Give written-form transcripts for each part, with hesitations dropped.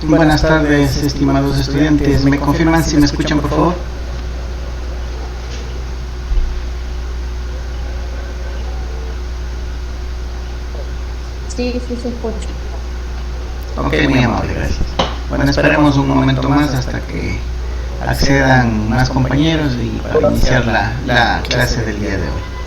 Buenas tardes, estimados estudiantes. ¿Me confirman si me escuchan, por favor? Sí, sí se escucha. Ok, muy amable, gracias. Bueno, esperemos un momento más hasta que accedan más compañeros y para iniciar la clase del día de hoy.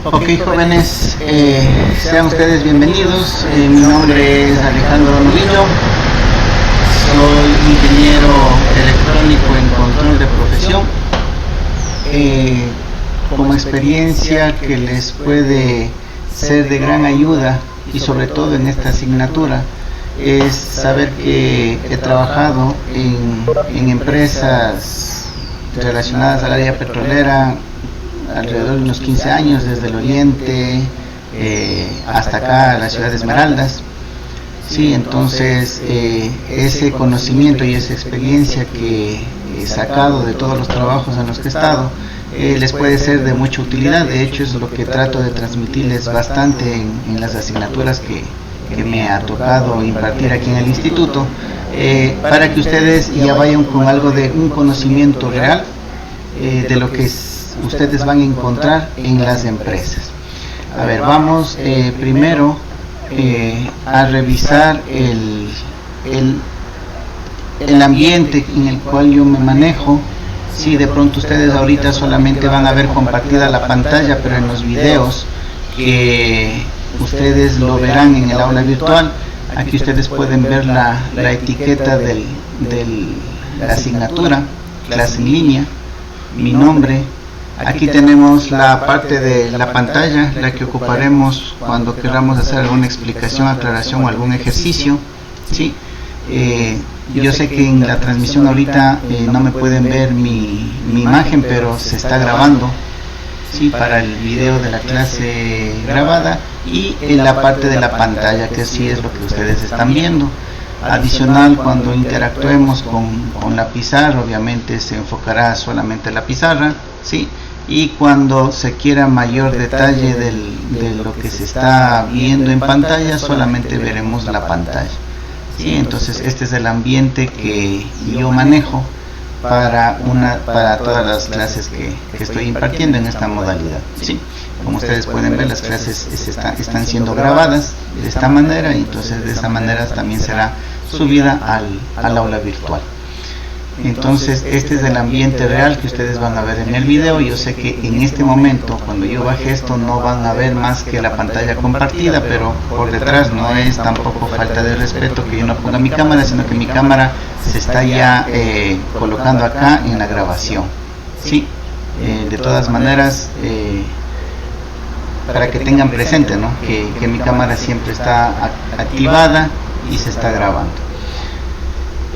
Ok, jóvenes, sean ustedes bienvenidos. Mi nombre es Alejandro Novillo. Soy ingeniero electrónico en control de profesión. Como experiencia que les puede ser de gran ayuda y sobre todo en esta asignatura es saber que he trabajado en empresas relacionadas al área petrolera alrededor de unos 15 años, desde el oriente hasta acá, la ciudad de Esmeraldas. Sí, entonces ese conocimiento y esa experiencia que he sacado de todos los trabajos en los que he estado les puede ser de mucha utilidad. De hecho, es lo que trato de transmitirles bastante en las asignaturas que me ha tocado impartir aquí en el instituto, para que ustedes ya vayan con algo de un conocimiento real de lo que ustedes van a encontrar en las empresas. A ver, vamos primero a revisar el ambiente en el cual yo me manejo. Sí, de pronto ustedes ahorita solamente van a ver compartida la pantalla, pero en los videos que ustedes lo verán en el aula virtual, aquí ustedes pueden ver la etiqueta de la asignatura, clase en línea, mi nombre. Aquí tenemos la parte de la pantalla, la que ocuparemos cuando queramos hacer alguna explicación, aclaración o algún ejercicio. ¿Sí? Yo sé que en la transmisión ahorita no me pueden ver mi imagen, pero se está grabando, ¿sí? Para el video de la clase grabada, y en la parte de la pantalla, que sí es lo que ustedes están viendo. Adicional, cuando interactuemos con la pizarra, obviamente se enfocará solamente la pizarra, ¿sí? Y cuando se quiera mayor detalle de lo que se está viendo en pantalla, solamente veremos la pantalla. ¿Sí? Entonces este es el ambiente que yo manejo para todas las clases que estoy impartiendo en esta modalidad. ¿Sí? Como ustedes pueden ver, las clases están siendo grabadas de esta manera, y entonces de esta manera también será subida al aula virtual. Entonces este es el ambiente real que ustedes van a ver en el video. Yo sé que en este momento, cuando yo baje esto, no van a ver más que la pantalla compartida, pero por detrás no es tampoco falta de respeto que yo no ponga mi cámara, sino que mi cámara se está ya colocando acá en la grabación. ¿Sí? De todas maneras, para que tengan presente, ¿no? que mi cámara siempre está activada y se está grabando.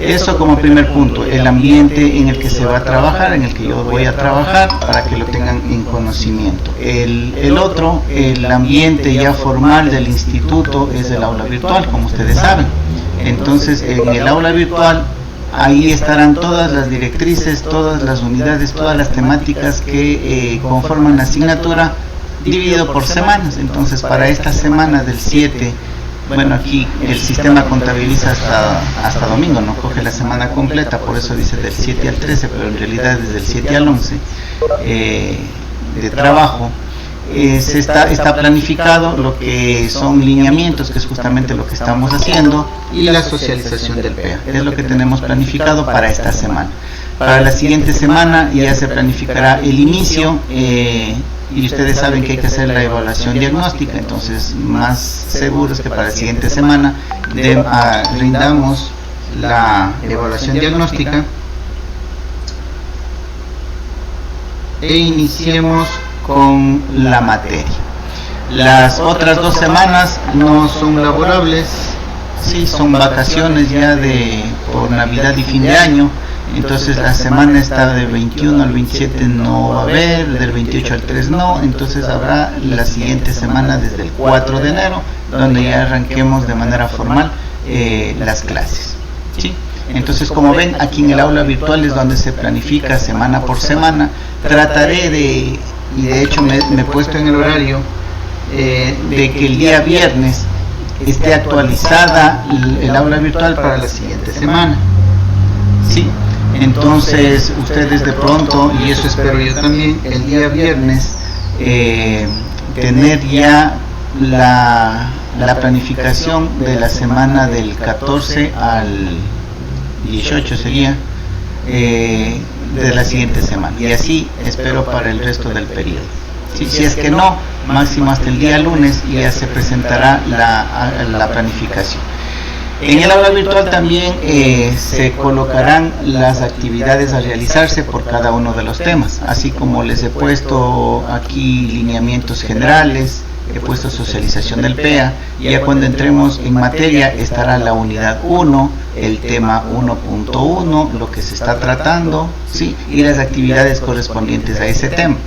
Eso como primer punto, el ambiente en el que se va a trabajar, en el que yo voy a trabajar, para que lo tengan en conocimiento. El otro, el ambiente ya formal del instituto, es el aula virtual, como ustedes saben. Entonces, en el aula virtual, ahí estarán todas las directrices, todas las unidades, todas las temáticas que conforman la asignatura, dividido por semanas. Entonces, para esta semana del 7, bueno, aquí el sistema contabiliza hasta domingo, no coge la semana completa, por eso dice del 7 al 13, pero en realidad desde el 7 al 11 de trabajo. Está planificado lo que son lineamientos, que es justamente lo que estamos haciendo, y la socialización del PEA, es lo que tenemos planificado para esta semana. Para la siguiente semana ya se planificará el inicio, y ustedes saben que hay que hacer la evaluación diagnóstica. Entonces, más seguro es que para la siguiente semana rindamos la evaluación diagnóstica e iniciemos con la materia. Las otras 2 semanas no son laborables, sí, son vacaciones ya por Navidad y fin de año. Entonces la semana está del 21 al 27 no va a haber, del 28 al 3 no, entonces habrá la siguiente semana desde el 4 de enero, donde ya arranquemos de manera formal las clases. ¿Sí? Entonces, como ven, aquí en el aula virtual es donde se planifica semana por semana. Trataré y de hecho me he puesto en el horario, de que el día viernes esté actualizada el aula virtual para la siguiente semana. ¿Sí? Entonces ustedes de pronto, y eso espero yo también, el día viernes tener ya la planificación de la semana del 14 al 18 sería, de la siguiente semana, y así espero para el resto del periodo. Si es que no, máximo hasta el día lunes ya se presentará la planificación. En el aula virtual también se colocarán las actividades a realizarse por cada uno de los temas, así como les he puesto aquí lineamientos generales, he puesto socialización del PEA, y ya cuando entremos en materia estará la unidad 1, el tema 1.1, lo que se está tratando, ¿sí? Y las actividades correspondientes a ese tema.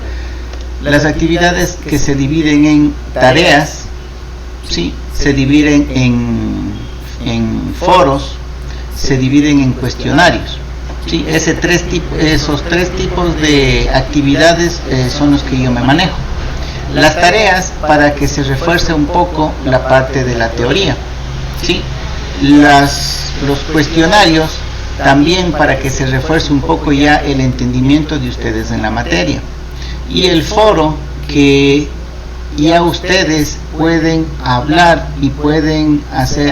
Las actividades que se dividen en tareas, ¿sí? Se dividen en en foros se dividen en cuestionarios. ¿Sí? Esos tres tipos de actividades son los que yo me manejo. Las tareas para que se refuerce un poco la parte de la teoría. ¿Sí? Los cuestionarios también para que se refuerce un poco ya el entendimiento de ustedes en la materia. Y el foro que ya ustedes pueden hablar y pueden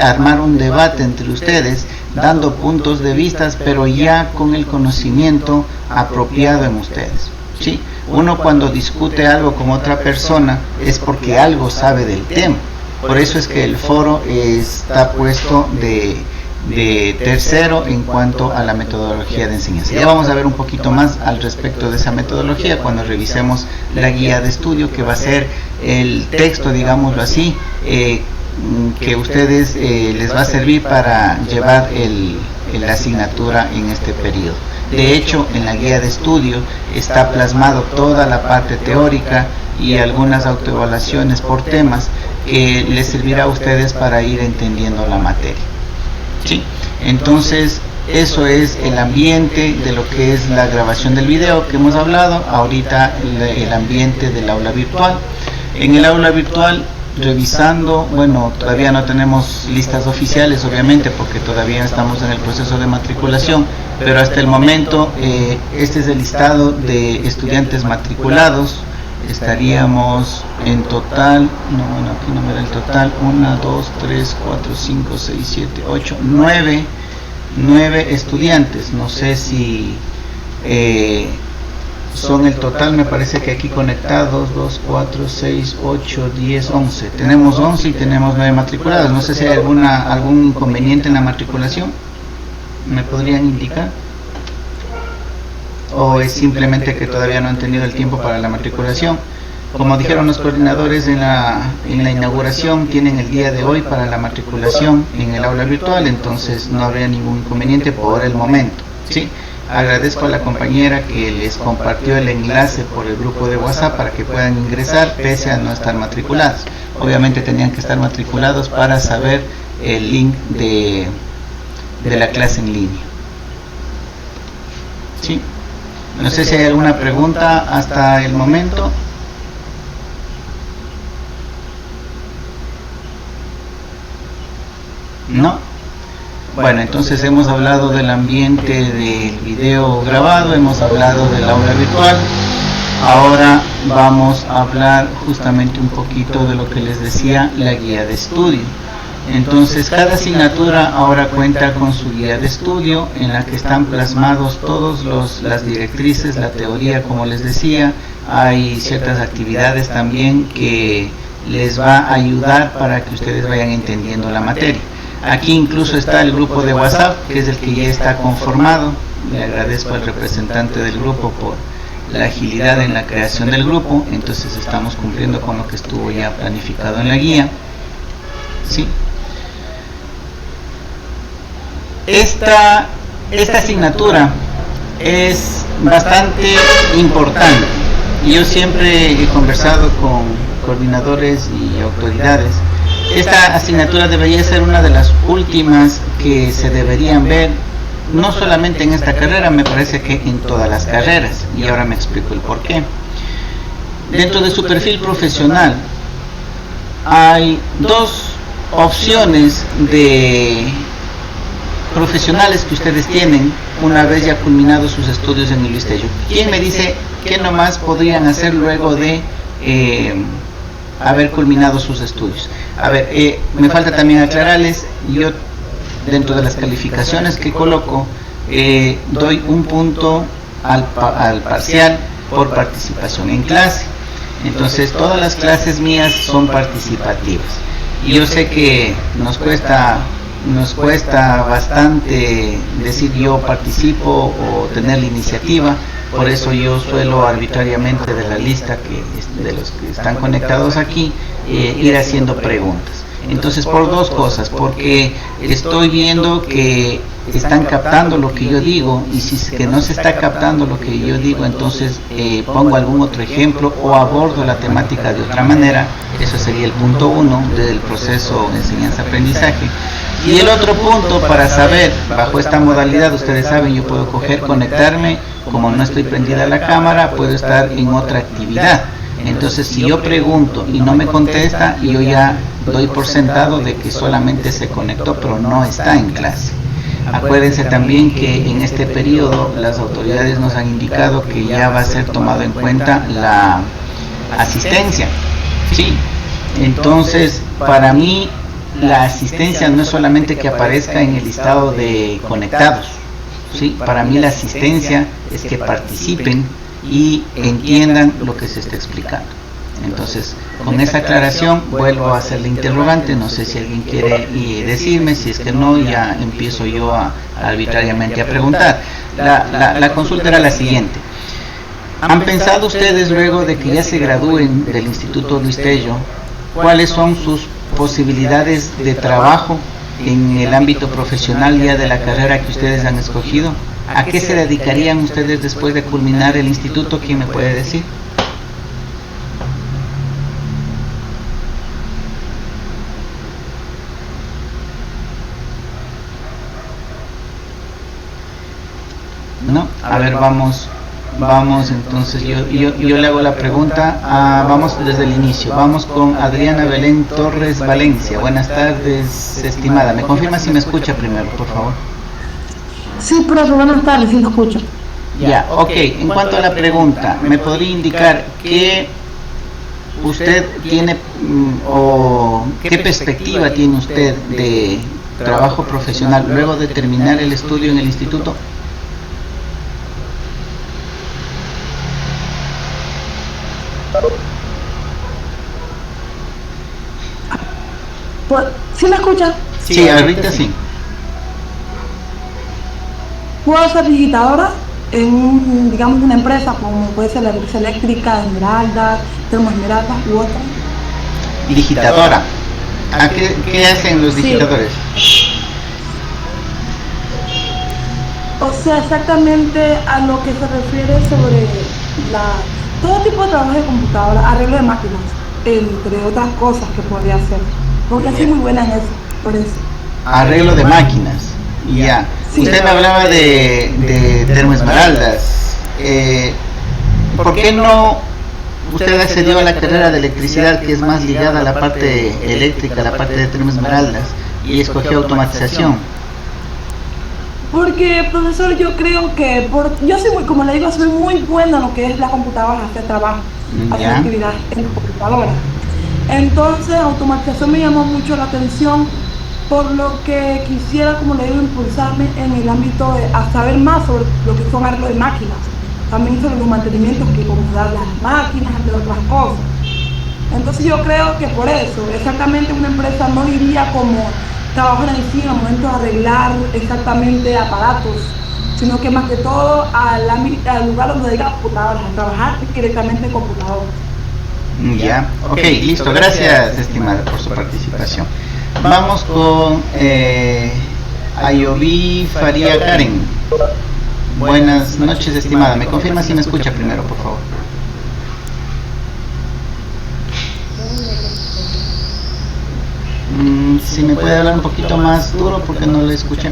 armar un debate entre ustedes dando puntos de vista, pero ya con el conocimiento apropiado en ustedes. ¿Sí? Uno cuando discute algo con otra persona es porque algo sabe del tema. Por eso es que el foro está puesto de tercero en cuanto a la metodología de enseñanza. Ya vamos a ver un poquito más al respecto de esa metodología cuando revisemos la guía de estudio, que va a ser el texto, digámoslo así, que ustedes les va a servir para llevar la asignatura en este periodo. De hecho, en la guía de estudio está plasmado toda la parte teórica y algunas autoevaluaciones por temas que les servirá a ustedes para ir entendiendo la materia. ¿Sí? Entonces, eso es el ambiente de lo que es la grabación del video que hemos hablado. Ahorita el ambiente del aula virtual. En el aula virtual, revisando, bueno, todavía no tenemos listas oficiales, obviamente, porque todavía estamos en el proceso de matriculación, pero hasta el momento este es el listado de estudiantes matriculados. Estaríamos en total, aquí no me da el total, 1, 2, 3, 4, 5, 6, 7, 8, 9 estudiantes. No sé si son el total, me parece que aquí conectados 2, 4, 6, 8, 10, 11. Tenemos 11 y tenemos 9 matriculados. No sé si hay algún inconveniente en la matriculación. ¿Me podrían indicar? ¿O es simplemente que todavía no han tenido el tiempo para la matriculación? Como dijeron los coordinadores en la inauguración, tienen el día de hoy para la matriculación en el aula virtual, entonces no habría ningún inconveniente por el momento. ¿Sí? Agradezco a la compañera que les compartió el enlace por el grupo de WhatsApp para que puedan ingresar pese a no estar matriculados. Obviamente tenían que estar matriculados para saber el link de la clase en línea. ¿Sí? No sé si hay alguna pregunta hasta el momento. ¿No? Bueno, entonces hemos hablado del ambiente del video grabado, hemos hablado del aula virtual. Ahora vamos a hablar justamente un poquito de lo que les decía, la guía de estudio. Entonces cada asignatura ahora cuenta con su guía de estudio en la que están plasmados todas las directrices, la teoría, como les decía. Hay ciertas actividades también que les va a ayudar para que ustedes vayan entendiendo la materia. Aquí incluso está el grupo de WhatsApp, que es el que ya está conformado. Le agradezco al representante del grupo por la agilidad en la creación del grupo. Entonces estamos cumpliendo con lo que estuvo ya planificado en la guía. ¿Sí? Esta asignatura es bastante importante. Yo siempre he conversado con coordinadores y autoridades. Esta asignatura debería ser una de las últimas que se deberían ver, no solamente en esta carrera, me parece que en todas las carreras, y ahora me explico el por qué. Dentro de su perfil profesional hay dos opciones de profesionales que ustedes tienen una vez ya culminados sus estudios en el Luis Tello. ¿Quién me dice qué nomás podrían hacer luego de haber culminado sus estudios? A ver, me falta también aclararles, yo dentro de las calificaciones que coloco doy un punto al parcial por participación en clase. Entonces todas las clases mías son participativas. Y yo sé que nos cuesta bastante decir yo participo o tener la iniciativa. Por eso yo suelo arbitrariamente de la lista de los que están conectados aquí ir haciendo preguntas. Entonces por dos cosas, porque estoy viendo que están captando lo que yo digo, y si es que no se está captando lo que yo digo, entonces pongo algún otro ejemplo o abordo la temática de otra manera. Eso sería el punto 1 del proceso de enseñanza-aprendizaje. Y el otro punto, para saber, bajo esta modalidad, ustedes saben, yo puedo conectarme, como no estoy prendida la cámara, puedo estar en otra actividad. Entonces, si yo pregunto y no me contesta, yo ya doy por sentado de que solamente se conectó, pero no está en clase. Acuérdense también que en este periodo las autoridades nos han indicado que ya va a ser tomado en cuenta la asistencia. Sí. Entonces, para mí, la asistencia no es solamente que aparezca en el listado de conectados. ¿Sí? Para mí la asistencia es que participen y entiendan lo que se está explicando. Entonces, con esa aclaración vuelvo a hacer la interrogante. No sé si alguien quiere decirme, si es que no, ya empiezo yo arbitrariamente a preguntar. La consulta era la siguiente: ¿han pensado ustedes, luego de que ya se gradúen del Instituto Luis Tello, cuáles son sus posibilidades de trabajo en el ámbito profesional ya de la carrera que ustedes han escogido? ¿A qué se dedicarían ustedes después de culminar el instituto? ¿Quién me puede decir? No, a ver, vamos entonces, yo le hago la pregunta, vamos desde el inicio, vamos con Adriana Belén Torres Valencia. Buenas tardes, estimada. ¿Me confirma si me escucha primero, por favor? Sí, profe, buenas tardes, sí lo escucho. Ya, ok. En cuanto a la pregunta, ¿me podría indicar qué usted tiene o qué perspectiva tiene usted de trabajo profesional luego de terminar el estudio en el instituto? ¿Sí me escucha? Sí, ahorita sí. Puedo ser digitadora en digamos, una empresa como puede ser la empresa eléctrica, Esmeralda, Termoesmeralda u otra. Digitadora. ¿A qué hacen los digitadores? O sea, exactamente a lo que se refiere sobre todo tipo de trabajo de computadora, arreglo de máquinas, entre otras cosas que podría hacer. Porque soy muy buena en eso, por eso. Arreglo de máquinas, ya. Sí. Usted me hablaba de Termoesmeraldas. ¿Por qué no usted accedió a la carrera de electricidad, que es más ligada a la parte eléctrica, a la parte de Termoesmeraldas, y escogió automatización? Porque, profesor, yo creo que yo soy muy, como le digo, soy muy buena en lo que es la computadora, hacer trabajo, hacer actividades en computadora. Entonces, automatización me llamó mucho la atención, por lo que quisiera, como le digo, impulsarme en el ámbito a saber más sobre lo que son arreglos de máquinas, también sobre los mantenimientos que comprar las máquinas, entre otras cosas. Entonces yo creo que por eso, exactamente una empresa no iría como trabajo en el sí, en el momento de arreglar exactamente aparatos, sino que más que todo al lugar donde diga computadoras, a trabajar directamente en computadoras. Ya, ok, listo. Gracias, estimada, por su participación. Vamos con Ayoví Faría Karen. Buenas noches, estimada. ¿Me confirma si me escucha primero, por favor? Si me puede hablar un poquito más duro porque no le escuché.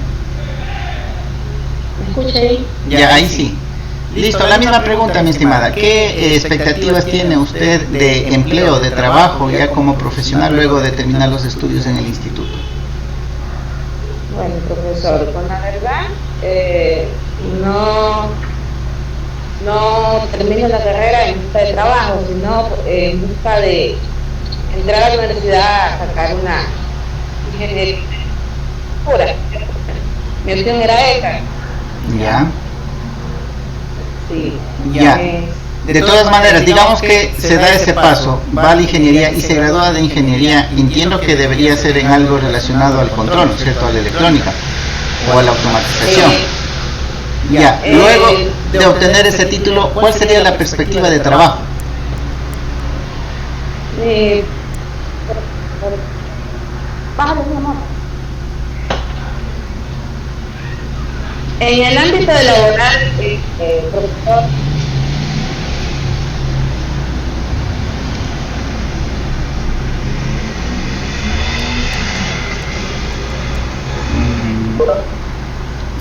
¿Me escucha ahí? Ya, ahí sí. Listo, la misma pregunta, mi estimada. ¿Qué expectativas tiene usted de empleo, de trabajo, ya como profesional luego de terminar los estudios en el instituto? Bueno, profesor, con la verdad, no termino la carrera en busca de trabajo, sino en busca de entrar a la universidad a sacar una ingeniería pura. Mi opción era esa. Ya. Sí. Ya. De todas maneras, digamos que se da ese paso, va a la ingeniería y se gradúa de ingeniería, entiendo que debería ser en algo relacionado al control, ¿cierto? A la electrónica o a la automatización. Ya, luego de obtener ese título, ¿cuál sería la perspectiva de trabajo? Bájale, mi amor. En el ámbito de laboral, profesor,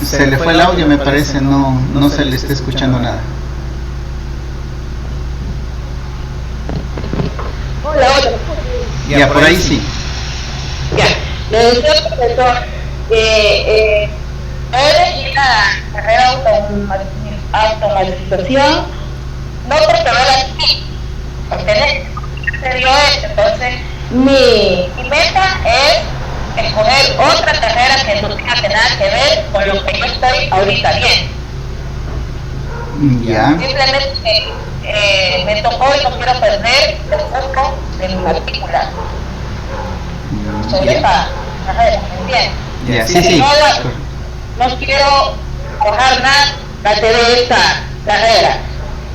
se le fue el audio, me parece, no se le está escuchando nada. hola, hola. Ya, por ahí sí. Ya, le decía al profesor que elegí la carrera automatización, no porque no la elegí, porque se dio esto. Entonces, mi meta es escoger otra carrera que no tenga nada que ver con lo que yo estoy ahorita bien. Ya. Simplemente me tocó y no quiero perder el foco de mi matrícula sobre esta carrera, ¿me entiendes? Ya, sí, sí. No quiero bajar nada de esta carrera,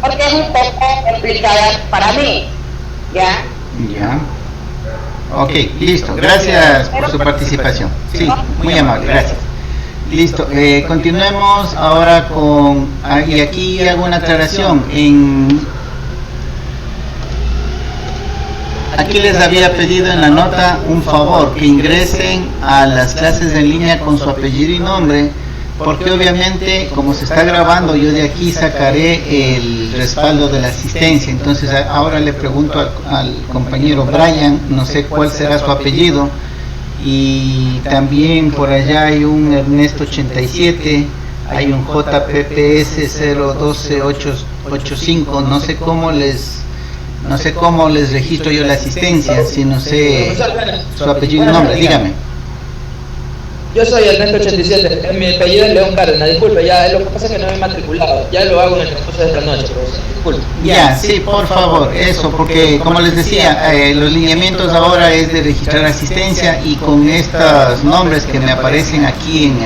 porque es un poco complicada para mí, ¿ya? Ya. Ok, listo. Gracias por su participación. Sí, muy amable, gracias. Listo, continuemos ahora con... y aquí hago una aclaración. Aquí les había pedido en la nota un favor, que ingresen a las clases en línea con su apellido y nombre, porque obviamente como se está grabando, yo de aquí sacaré el respaldo de la asistencia. Entonces ahora le pregunto al compañero Brian, no sé cuál será su apellido, y también por allá hay un Ernesto 87, hay un JPPS 012885, no sé cómo les registro yo la asistencia, si no sé su apellido y nombre, dígame. Yo soy Ernesto 87, mi apellido es León Cárdenas, disculpe, ya lo que pasa es que no me he matriculado, ya lo hago en el transcurso de esta noche, profesor, disculpe. Ya, sí, por favor, eso, porque como les decía, los lineamientos ahora es de registrar asistencia, y con estos nombres que me aparecen aquí en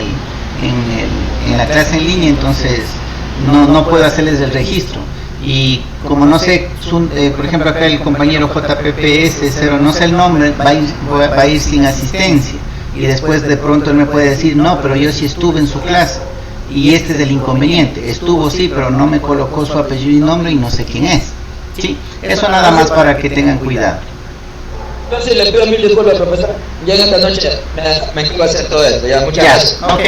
la clase en línea, entonces no puedo hacerles el registro. Y como no sé, por ejemplo acá el compañero JPPS 0, no sé el nombre, va a ir sin asistencia. Y después de pronto él me puede decir, no, pero yo sí estuve en su clase, y este es el inconveniente, estuvo sí, pero no me colocó su apellido y nombre y no sé quién es. ¿Sí? Eso nada más para que tengan cuidado. Yo sí le pido mil disculpas, profesor, ya en esta noche me encargo de hacer todo esto, ya, muchas gracias. Ok,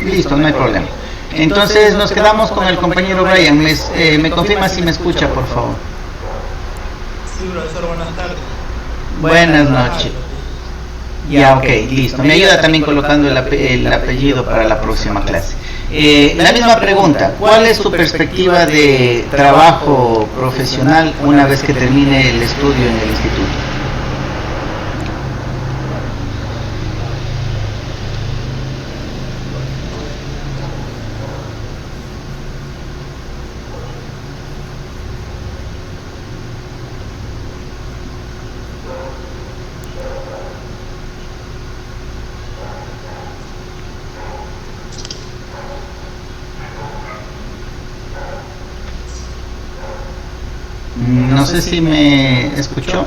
listo, no hay problema. Entonces nos quedamos con el compañero Brian. ¿Me confirma si me escucha, por favor? Sí, profesor, buenas tardes. Buenas noches. Ya, ok, listo. Me ayuda también colocando el apellido para la próxima clase. La misma pregunta, ¿cuál es su perspectiva de trabajo profesional una vez que termine el estudio en el instituto? No sé si me escuchó.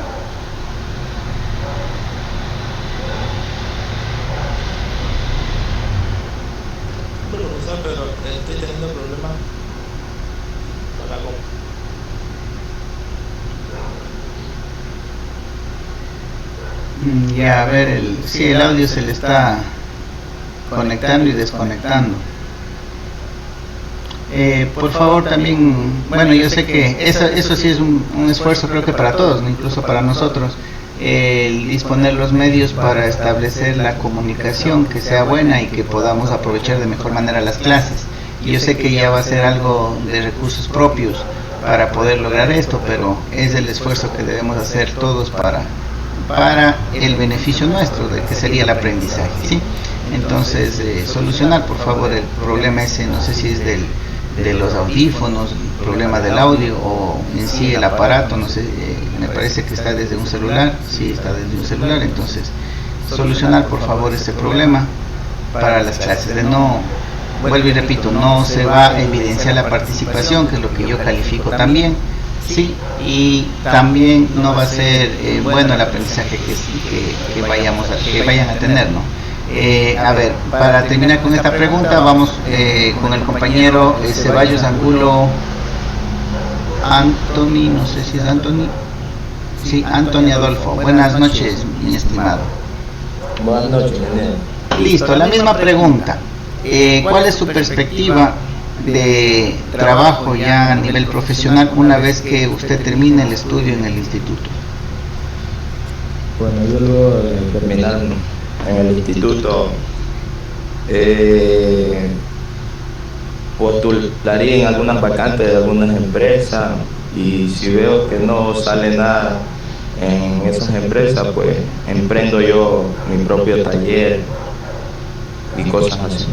Profesor, pero estoy teniendo problemas con la compu. Ya, a ver, sí, el audio se le está conectando y desconectando. Por favor también, bueno, yo sé que eso sí es un esfuerzo, creo que para todos, ¿no? Incluso para nosotros, el disponer los medios para establecer la comunicación que sea buena y que podamos aprovechar de mejor manera las clases. Y yo sé que ya va a ser algo de recursos propios para poder lograr esto, pero es el esfuerzo que debemos hacer todos para el beneficio nuestro, de que sería el aprendizaje, ¿sí? Entonces, solucionar por favor el problema ese, no sé si es de los audífonos, el problema del audio, o en sí el aparato, no sé, me parece que está desde un celular, sí está desde un celular. Entonces, solucionar por favor ese problema para las clases. De no, vuelvo y repito, no se va a evidenciar la participación, que es lo que yo califico también, sí, y también no va a ser bueno el aprendizaje que vayan a tener, ¿no? A ver, para terminar con esta pregunta, vamos con el compañero Ceballos Angulo Anthony, no sé si es Anthony. Sí, Anthony Adolfo. Buenas noches, mi estimado. Buenas noches, Daniel. Listo, la misma pregunta. ¿Cuál es su perspectiva de trabajo ya a nivel profesional una vez que usted termine el estudio en el instituto? Bueno, yo luego de terminar en el instituto postularía en algunas vacantes de algunas empresas, y si veo que no sale nada en esas empresas, pues emprendo yo mi propio taller y cosas así.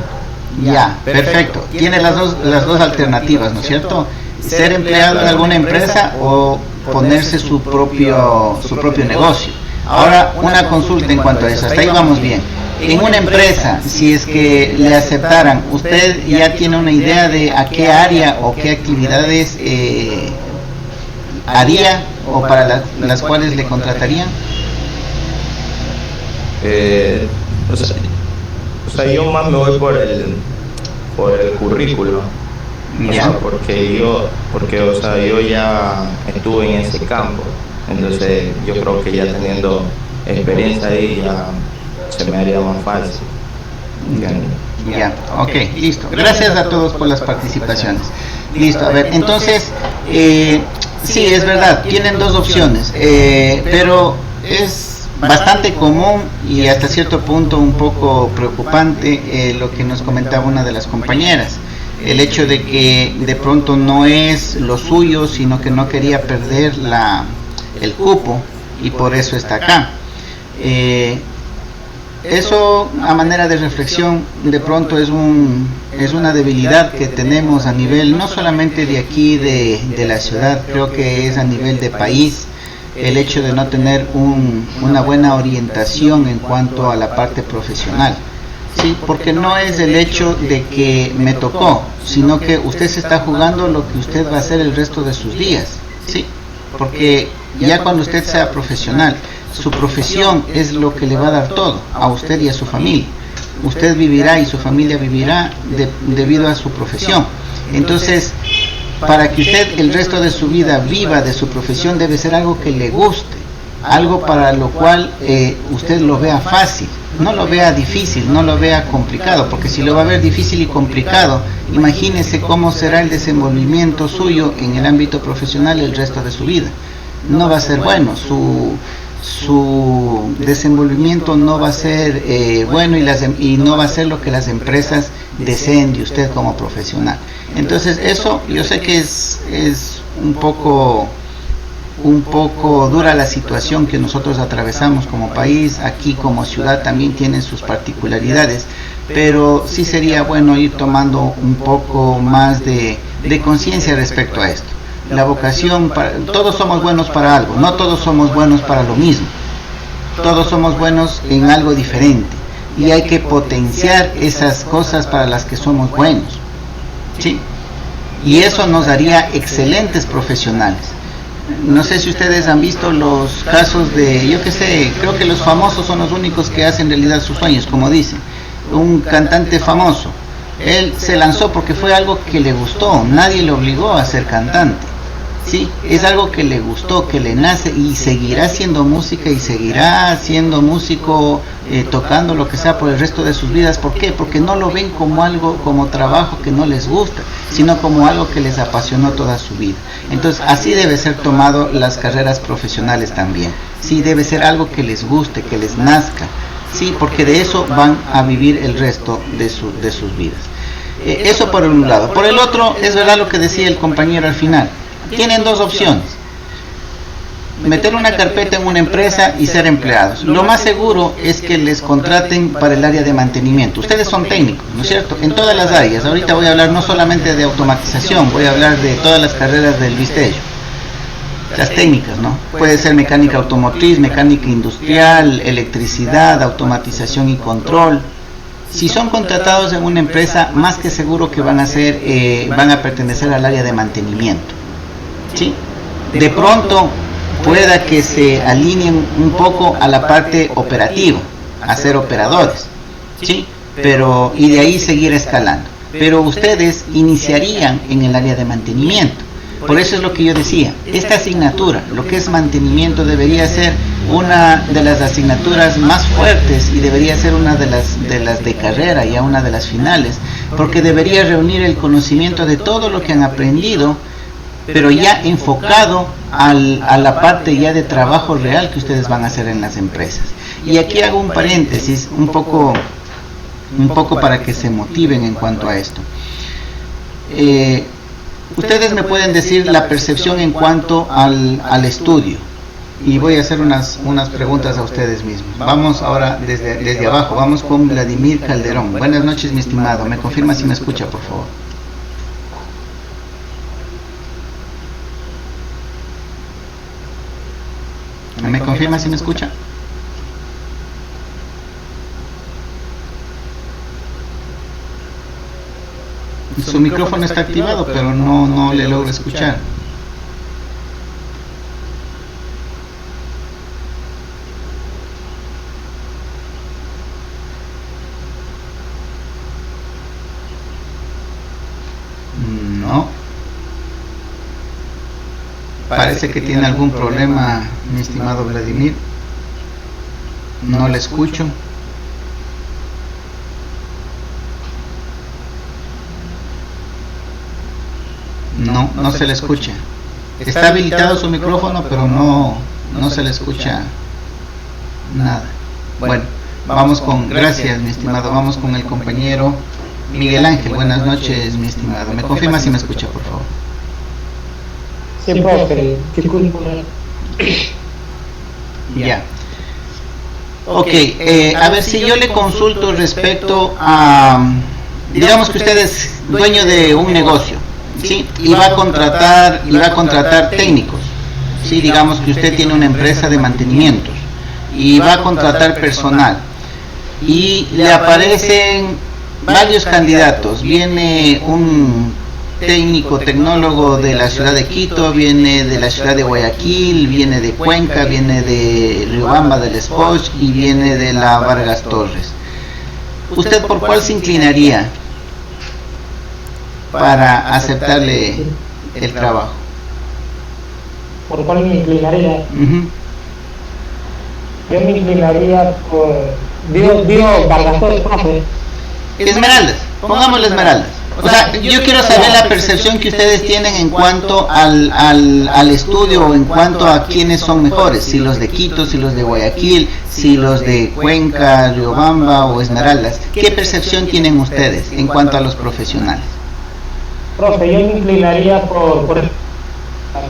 Ya, perfecto. Tiene las dos alternativas, ¿no es cierto? Ser empleado en alguna empresa o ponerse su propio negocio. Ahora, una consulta en cuanto a eso. Hasta ahí vamos bien. En una empresa, si es que le aceptaran, ¿usted ya tiene una idea de a qué área o qué actividades haría o para las cuales le contratarían? O sea, yo más me voy por el currículo. O sea, porque yo ya estuve en ese campo, entonces yo creo que ya teniendo experiencia ahí ya se me haría más fácil. Ya, ok, listo. Gracias a todos por las participaciones. Listo, a ver, entonces, sí, es verdad, tienen dos opciones, pero es bastante común y hasta cierto punto un poco preocupante lo que nos comentaba una de las compañeras, el hecho de que de pronto no es lo suyo, sino que no quería perder el cupo y por eso está acá. Eso, a manera de reflexión, de pronto es una debilidad que tenemos a nivel no solamente de aquí de la ciudad, creo que es a nivel de país, el hecho de no tener una buena orientación en cuanto a la parte profesional. Sí, porque no es el hecho de que me tocó, sino que usted se está jugando lo que usted va a hacer el resto de sus días. Sí, porque ya cuando usted sea profesional, su profesión es lo que le va a dar todo a usted y a su familia. Usted vivirá y su familia vivirá debido a su profesión. Entonces, para que usted el resto de su vida viva de su profesión, debe ser algo que le guste, algo para lo cual usted lo vea fácil, no lo vea difícil, no lo vea complicado, porque si lo va a ver difícil y complicado, imagínese cómo será el desenvolvimiento suyo en el ámbito profesional el resto de su vida. No va a ser bueno, su desenvolvimiento no va a ser bueno y no va a ser lo que las empresas deseen de usted como profesional. Entonces eso, yo sé que es un poco dura la situación que nosotros atravesamos como país, aquí como ciudad también tiene sus particularidades, pero sí sería bueno ir tomando un poco más de conciencia respecto a esto. La vocación, todos somos buenos para algo, no todos somos buenos para lo mismo, todos somos buenos en algo diferente y hay que potenciar esas cosas para las que somos buenos, ¿sí? Y eso nos daría excelentes profesionales. No sé si ustedes han visto los casos de, yo qué sé, creo que los famosos son los únicos que hacen realidad sus sueños, como dicen. Un cantante famoso, él se lanzó porque fue algo que le gustó, nadie le obligó a ser cantante. Sí, es algo que le gustó, que le nace y seguirá haciendo música y seguirá siendo músico, tocando lo que sea por el resto de sus vidas. ¿Por qué? Porque no lo ven como algo, como trabajo que no les gusta, sino como algo que les apasionó toda su vida. Entonces, así debe ser tomado las carreras profesionales también. Sí, debe ser algo que les guste, que les nazca. Sí, porque de eso van a vivir el resto de sus vidas. Eso por un lado. Por el otro, es verdad lo que decía el compañero al final. Tienen dos opciones: meter una carpeta en una empresa y ser empleados. Lo más seguro es que les contraten para el área de mantenimiento. Ustedes son técnicos, ¿no es cierto? En todas las áreas. Ahorita voy a hablar no solamente de automatización, voy a hablar de todas las carreras del Vistello, las técnicas, ¿no? Puede ser mecánica automotriz, mecánica industrial, electricidad, automatización y control. Si son contratados en una empresa, más que seguro que van a pertenecer al área de mantenimiento. ¿Sí? De pronto pueda que se alineen un poco a la parte operativa, a ser operadores, ¿sí? Pero, y de ahí seguir escalando. Pero ustedes iniciarían en el área de mantenimiento. Por eso es lo que yo decía, esta asignatura, lo que es mantenimiento, debería ser una de las asignaturas más fuertes y debería ser una de las de carrera, ya una de las finales, porque debería reunir el conocimiento de todo lo que han aprendido, pero ya enfocado a la parte ya de trabajo real que ustedes van a hacer en las empresas. Y aquí hago un paréntesis, un poco para que se motiven en cuanto a esto. Ustedes me pueden decir la percepción en cuanto al estudio, y voy a hacer unas preguntas a ustedes mismos. Vamos ahora desde abajo, vamos con Vladimir Calderón. Buenas noches, mi estimado, me confirma si me escucha, por favor. ¿Me confirma si me escucha? Su micrófono está activado, pero no le logro escuchar. No. Parece que tiene algún problema, mi estimado Vladimir. No le escucho. No se le escucha. Está habilitado su micrófono, pero no se le escucha nada. Bueno, gracias, mi estimado, vamos con el compañero Miguel Ángel. Buenas noches, mi estimado. ¿Me confirma si me escucha, por favor? Sí, profe, disculpe. Ya. Ok, a ver si yo le consulto respecto a, digamos que usted es dueño de un negocio, ¿sí? Y va a contratar técnicos, ¿sí? Digamos que usted tiene una empresa de mantenimientos y va a contratar personal y le aparecen varios candidatos. Viene un tecnólogo de la ciudad de Quito, viene de la ciudad de Guayaquil, viene de Cuenca, viene de Riobamba del Espoch y viene de la Vargas Torres. ¿Usted por cuál se inclinaría para aceptarle el trabajo? ¿Por cuál me inclinaría? Yo me inclinaría por... Digo Vargas Torres, profe. Esmeraldas, pongámosle Esmeraldas. O sea, yo quiero saber la percepción que ustedes tienen en cuanto al estudio, o en cuanto a quiénes son mejores, si los de Quito, si los de Guayaquil, si los de Cuenca, Riobamba o Esmeraldas. ¿Qué percepción tienen ustedes en cuanto a los profesionales? Profe, yo me inclinaría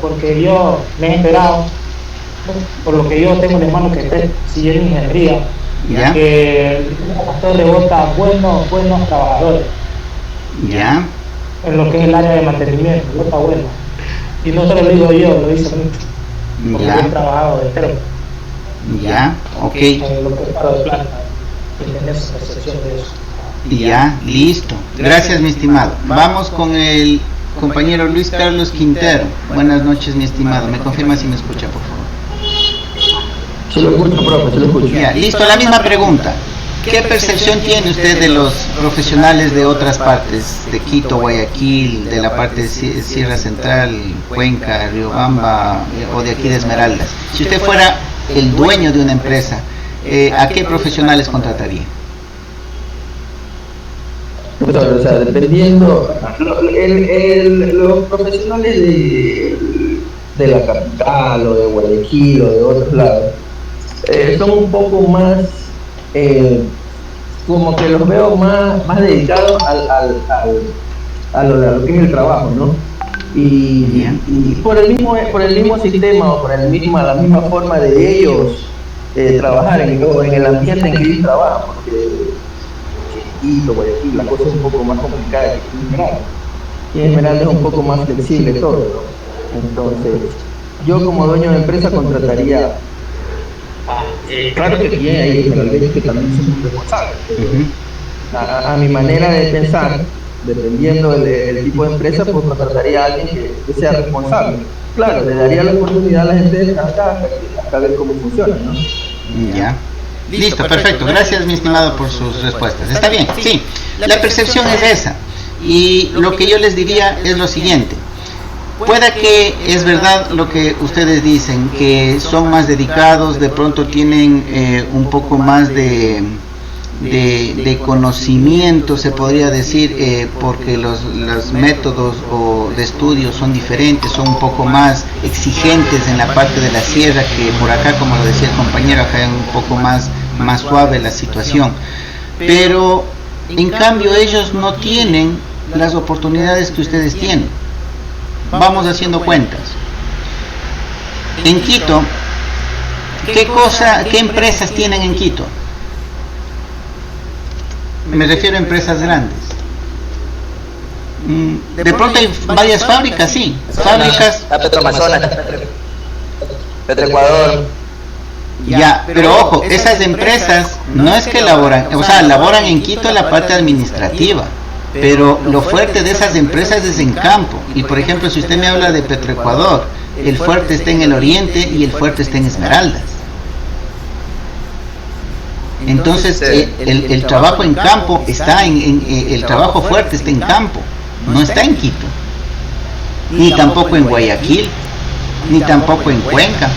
porque yo me he enterado, por lo que yo tengo en mano que esté siguiendo ingeniería, ¿ya? Que el pastor rebota buenos trabajadores. ¿Ya? En lo que es el área de mantenimiento, no está bueno. Y no solo lo digo yo, lo dice mucho. Porque yo he trabajado de entero. Ya, ok. En lo que es paro de planta. Y tener esa percepción de eso. Ya, listo. Gracias, mi estimado. Vamos con el compañero Luis Carlos Quintero. Buenas noches, mi estimado. ¿Me confirma si me escucha, por favor? Se lo escucho, profe, se lo escucho. Ya, listo. La misma pregunta. ¿Qué percepción tiene usted de los profesionales de otras partes, de Quito, Guayaquil, de la parte de Sierra Central, Cuenca, Riobamba o de aquí de Esmeraldas? Si usted fuera el dueño de una empresa, ¿a qué profesionales contrataría? O sea, dependiendo, los profesionales de la capital o de Guayaquil o de otros lados son un poco más... como que los veo más dedicados a lo que es el trabajo, ¿no? Y por el mismo sistema o por la misma forma de ellos trabajar en el ambiente en que ellos trabajan, porque Guayaquil, la cosa es un poco más complicada que Esmeralda, y Esmeralda es un poco más flexible todo, ¿no? Entonces, yo como dueño de empresa contrataría... claro que tiene ahí esmeraldeños que también son muy responsables. A mi manera de pensar, dependiendo del tipo de empresa, pues contrataría a alguien que sea responsable. Claro, le daría la oportunidad a la gente de descansar hasta ver cómo funciona, ¿no? Ya. Listo, perfecto. Gracias, mi estimado, por sus respuestas. Está bien, sí. La percepción es esa. Y lo que yo les diría es lo siguiente. Pueda que es verdad lo que ustedes dicen, que son más dedicados, de pronto tienen un poco más de conocimiento, se podría decir, porque los métodos de estudio son diferentes, son un poco más exigentes en la parte de la sierra, que por acá, como lo decía el compañero, acá es un poco más suave la situación. Pero en cambio ellos no tienen las oportunidades que ustedes tienen. Vamos haciendo cuentas. En Quito, ¿qué empresas tienen en Quito? Me refiero a empresas grandes. De pronto hay varias fábricas, sí. Fábricas. La Petroamazonas, Petroecuador. Ya, pero ojo, esas empresas no es que laboran, o sea, laboran en Quito la parte administrativa. Pero lo fuerte de esas empresas es en campo. Y por ejemplo, si usted me habla de Petroecuador, el fuerte está en el oriente y el fuerte está en Esmeraldas. Entonces el trabajo en campo está el trabajo fuerte está en campo, no está en Quito, ni tampoco en Guayaquil, ni tampoco en Cuenca,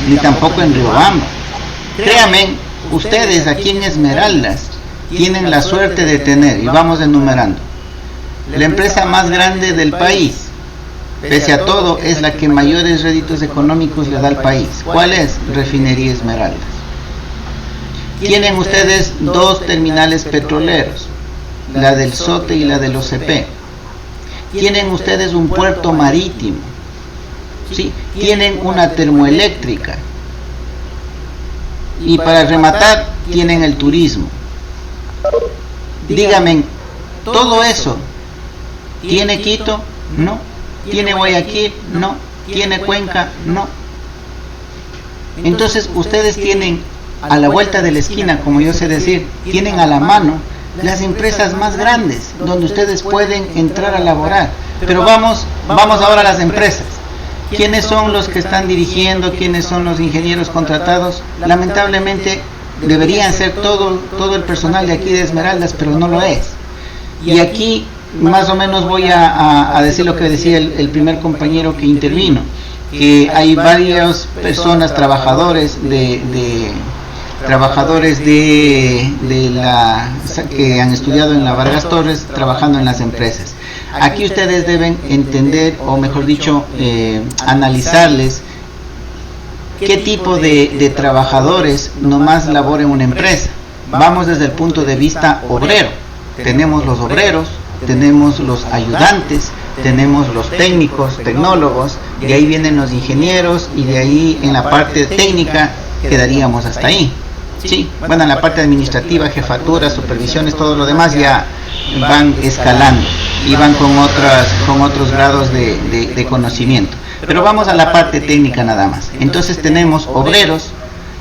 ni tampoco en Riobamba. Créanme, ustedes aquí en Esmeraldas tienen la suerte de tener, y vamos enumerando, la empresa más grande del país, pese a todo es la que mayores réditos económicos le da al país. ¿Cuál es? Refinería Esmeraldas. Tienen ustedes 2 terminales petroleros, la del SOTE y la del OCP. Tienen ustedes un puerto marítimo, ¿sí? Tienen una termoeléctrica. Y para rematar, tienen el turismo. Dígame, ¿todo eso tiene Quito? No. ¿Tiene Guayaquil? No. ¿Tiene Cuenca? No. Entonces ustedes tienen a la vuelta de la esquina, como yo sé decir, tienen a la mano las empresas más grandes donde ustedes pueden entrar a laborar. Pero vamos ahora a las empresas. ¿Quiénes son los que están dirigiendo? ¿Quiénes son los ingenieros contratados? Lamentablemente deberían ser todo el personal de aquí de Esmeraldas, pero no lo es. Y aquí más o menos voy a decir lo que decía el primer compañero que intervino, que hay varias personas, trabajadores que han estudiado en la Vargas Torres trabajando en las empresas. Aquí ustedes deben entender, o mejor dicho, analizarles qué tipo de trabajadores nomás labora en una empresa. Vamos desde el punto de vista obrero. Tenemos los obreros, tenemos los ayudantes, tenemos los técnicos, tecnólogos, de ahí vienen los ingenieros, y de ahí en la parte técnica quedaríamos hasta ahí. Sí, bueno, en la parte administrativa, jefaturas, supervisiones, todo lo demás ya van escalando y van con otros grados de conocimiento. Pero vamos a la parte técnica nada más. Entonces tenemos obreros,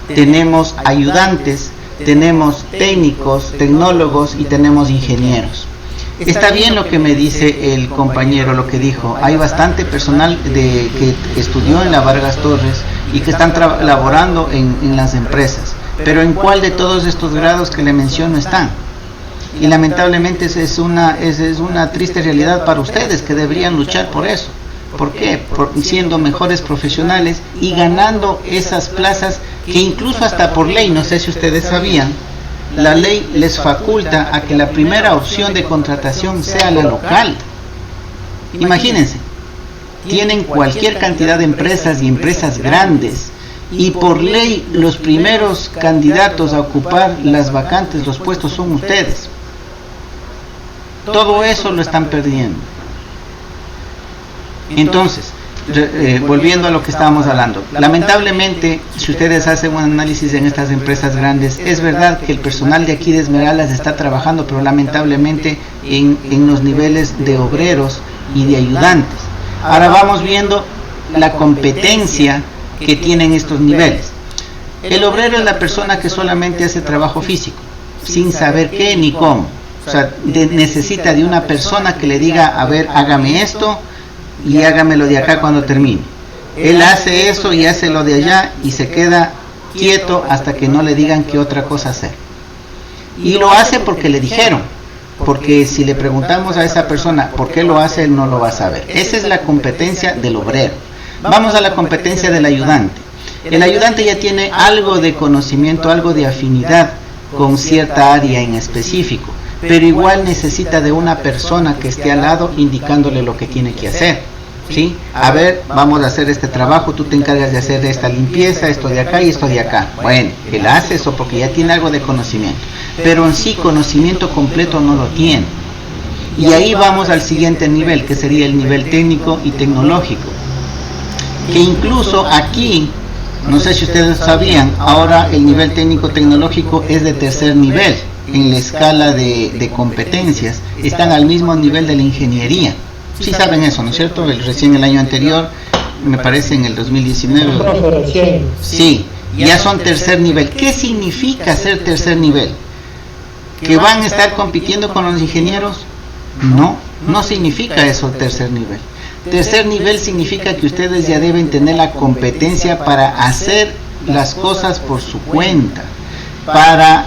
tenemos ayudantes, tenemos técnicos, tecnólogos y tenemos ingenieros. Está bien lo que me dice el compañero, lo que dijo. Hay bastante personal que estudió en la Vargas Torres y que están laborando en las empresas. Pero ¿en cuál de todos estos grados que le menciono están? Y lamentablemente esa es una triste realidad para ustedes, que deberían luchar por eso. ¿Por qué? Siendo mejores profesionales y ganando esas plazas que incluso hasta por ley, no sé si ustedes sabían, la ley les faculta a que la primera opción de contratación sea la local. Imagínense, tienen cualquier cantidad de empresas y empresas grandes, y por ley los primeros candidatos a ocupar las vacantes, los puestos, son ustedes. Todo eso lo están perdiendo. Entonces, volviendo a lo que estábamos hablando, lamentablemente, si ustedes hacen un análisis en estas empresas grandes, es verdad que el personal de aquí de Esmeraldas está trabajando, pero lamentablemente en los niveles de obreros y de ayudantes. Ahora vamos viendo la competencia que tienen estos niveles. El obrero es la persona que solamente hace trabajo físico, sin saber qué ni cómo. O sea, necesita de una persona que le diga, a ver, hágame esto y hágamelo de acá cuando termine. Él hace eso y hace lo de allá y se queda quieto hasta que no le digan qué otra cosa hacer. Y lo hace porque le dijeron, porque si le preguntamos a esa persona por qué lo hace, él no lo va a saber. Esa es la competencia del obrero. Vamos a la competencia del ayudante. El ayudante ya tiene algo de conocimiento, algo de afinidad con cierta área en específico, pero igual necesita de una persona que esté al lado indicándole lo que tiene que hacer. ¿Sí? A ver, vamos a hacer este trabajo, tú te encargas de hacer esta limpieza, esto de acá y esto de acá. Bueno, él hace eso porque ya tiene algo de conocimiento, pero en sí conocimiento completo no lo tiene. Y ahí vamos al siguiente nivel, que sería el nivel técnico y tecnológico, que incluso aquí, no sé si ustedes sabían, ahora el nivel técnico-tecnológico es de tercer nivel en la escala de competencias, están al mismo nivel de la ingeniería. Sí saben eso, ¿no es cierto? Recién el año anterior, me parece en el 2019. Sí, ya son tercer nivel. ¿Qué significa ser tercer nivel? ¿Que van a estar compitiendo con los ingenieros? No, no significa eso tercer nivel. Tercer nivel significa que ustedes ya deben tener la competencia para hacer las cosas por su cuenta, para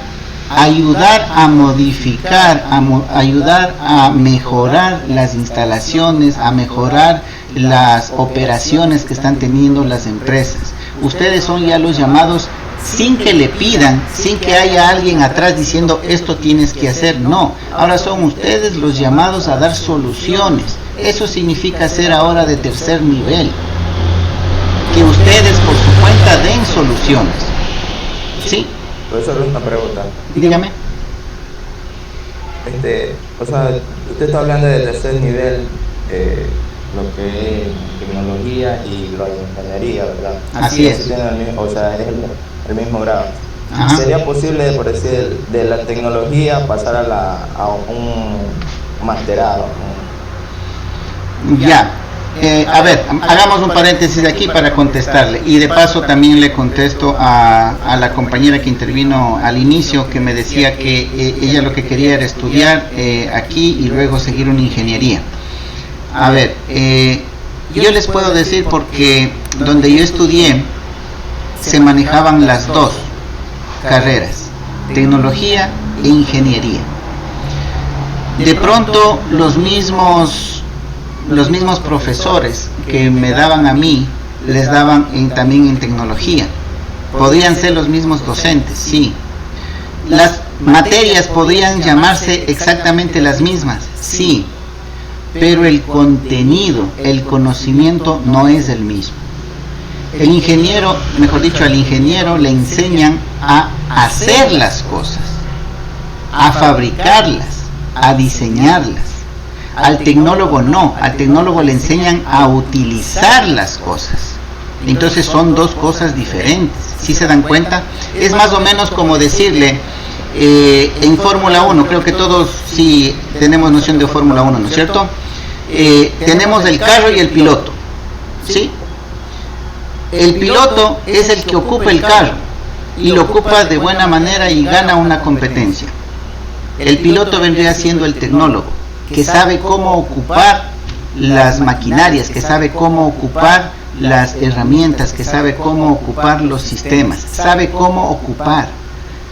ayudar a modificar, ayudar a mejorar las instalaciones, a mejorar las operaciones que están teniendo las empresas. Ustedes son ya los llamados sin que le pidan, sin que haya alguien atrás diciendo esto tienes que hacer. No, ahora son ustedes los llamados a dar soluciones. Eso significa ser ahora de tercer nivel, que ustedes por su cuenta den soluciones. ¿Sí? Profesor, una pregunta. Dígame. O sea, usted está hablando de tercer nivel, lo que es tecnología y lo de ingeniería, ¿verdad? Así es. O sea, es el mismo grado. Ajá. ¿Sería posible, por decir, de la tecnología pasar a un masterado? Ya. A ver, hagamos un paréntesis aquí para contestarle, y de paso también le contesto a la compañera que intervino al inicio, que me decía que ella lo que quería era estudiar aquí y luego seguir una ingeniería. A ver, yo les puedo decir, porque donde yo estudié se manejaban las dos carreras, tecnología e ingeniería. De pronto los mismos profesores que me daban a mí, les daban también en tecnología. Podrían ser los mismos docentes, sí. Las materias podrían llamarse exactamente las mismas, sí. Pero el contenido, el conocimiento no es el mismo. El ingeniero, mejor dicho, al ingeniero le enseñan a hacer las cosas, a fabricarlas, a diseñarlas. Al tecnólogo no, al tecnólogo le enseñan a utilizar las cosas. Entonces son dos cosas diferentes. ¿Sí se dan cuenta? Es más o menos como decirle, en Fórmula 1, creo que todos sí tenemos noción de Fórmula 1, ¿no es cierto? Tenemos el carro y el piloto, ¿sí? El piloto es el que ocupa el carro y lo ocupa de buena manera y gana una competencia. El piloto vendría siendo el tecnólogo, que sabe cómo ocupar las maquinarias, que sabe cómo ocupar las herramientas, que sabe cómo ocupar los sistemas, sabe cómo ocupar.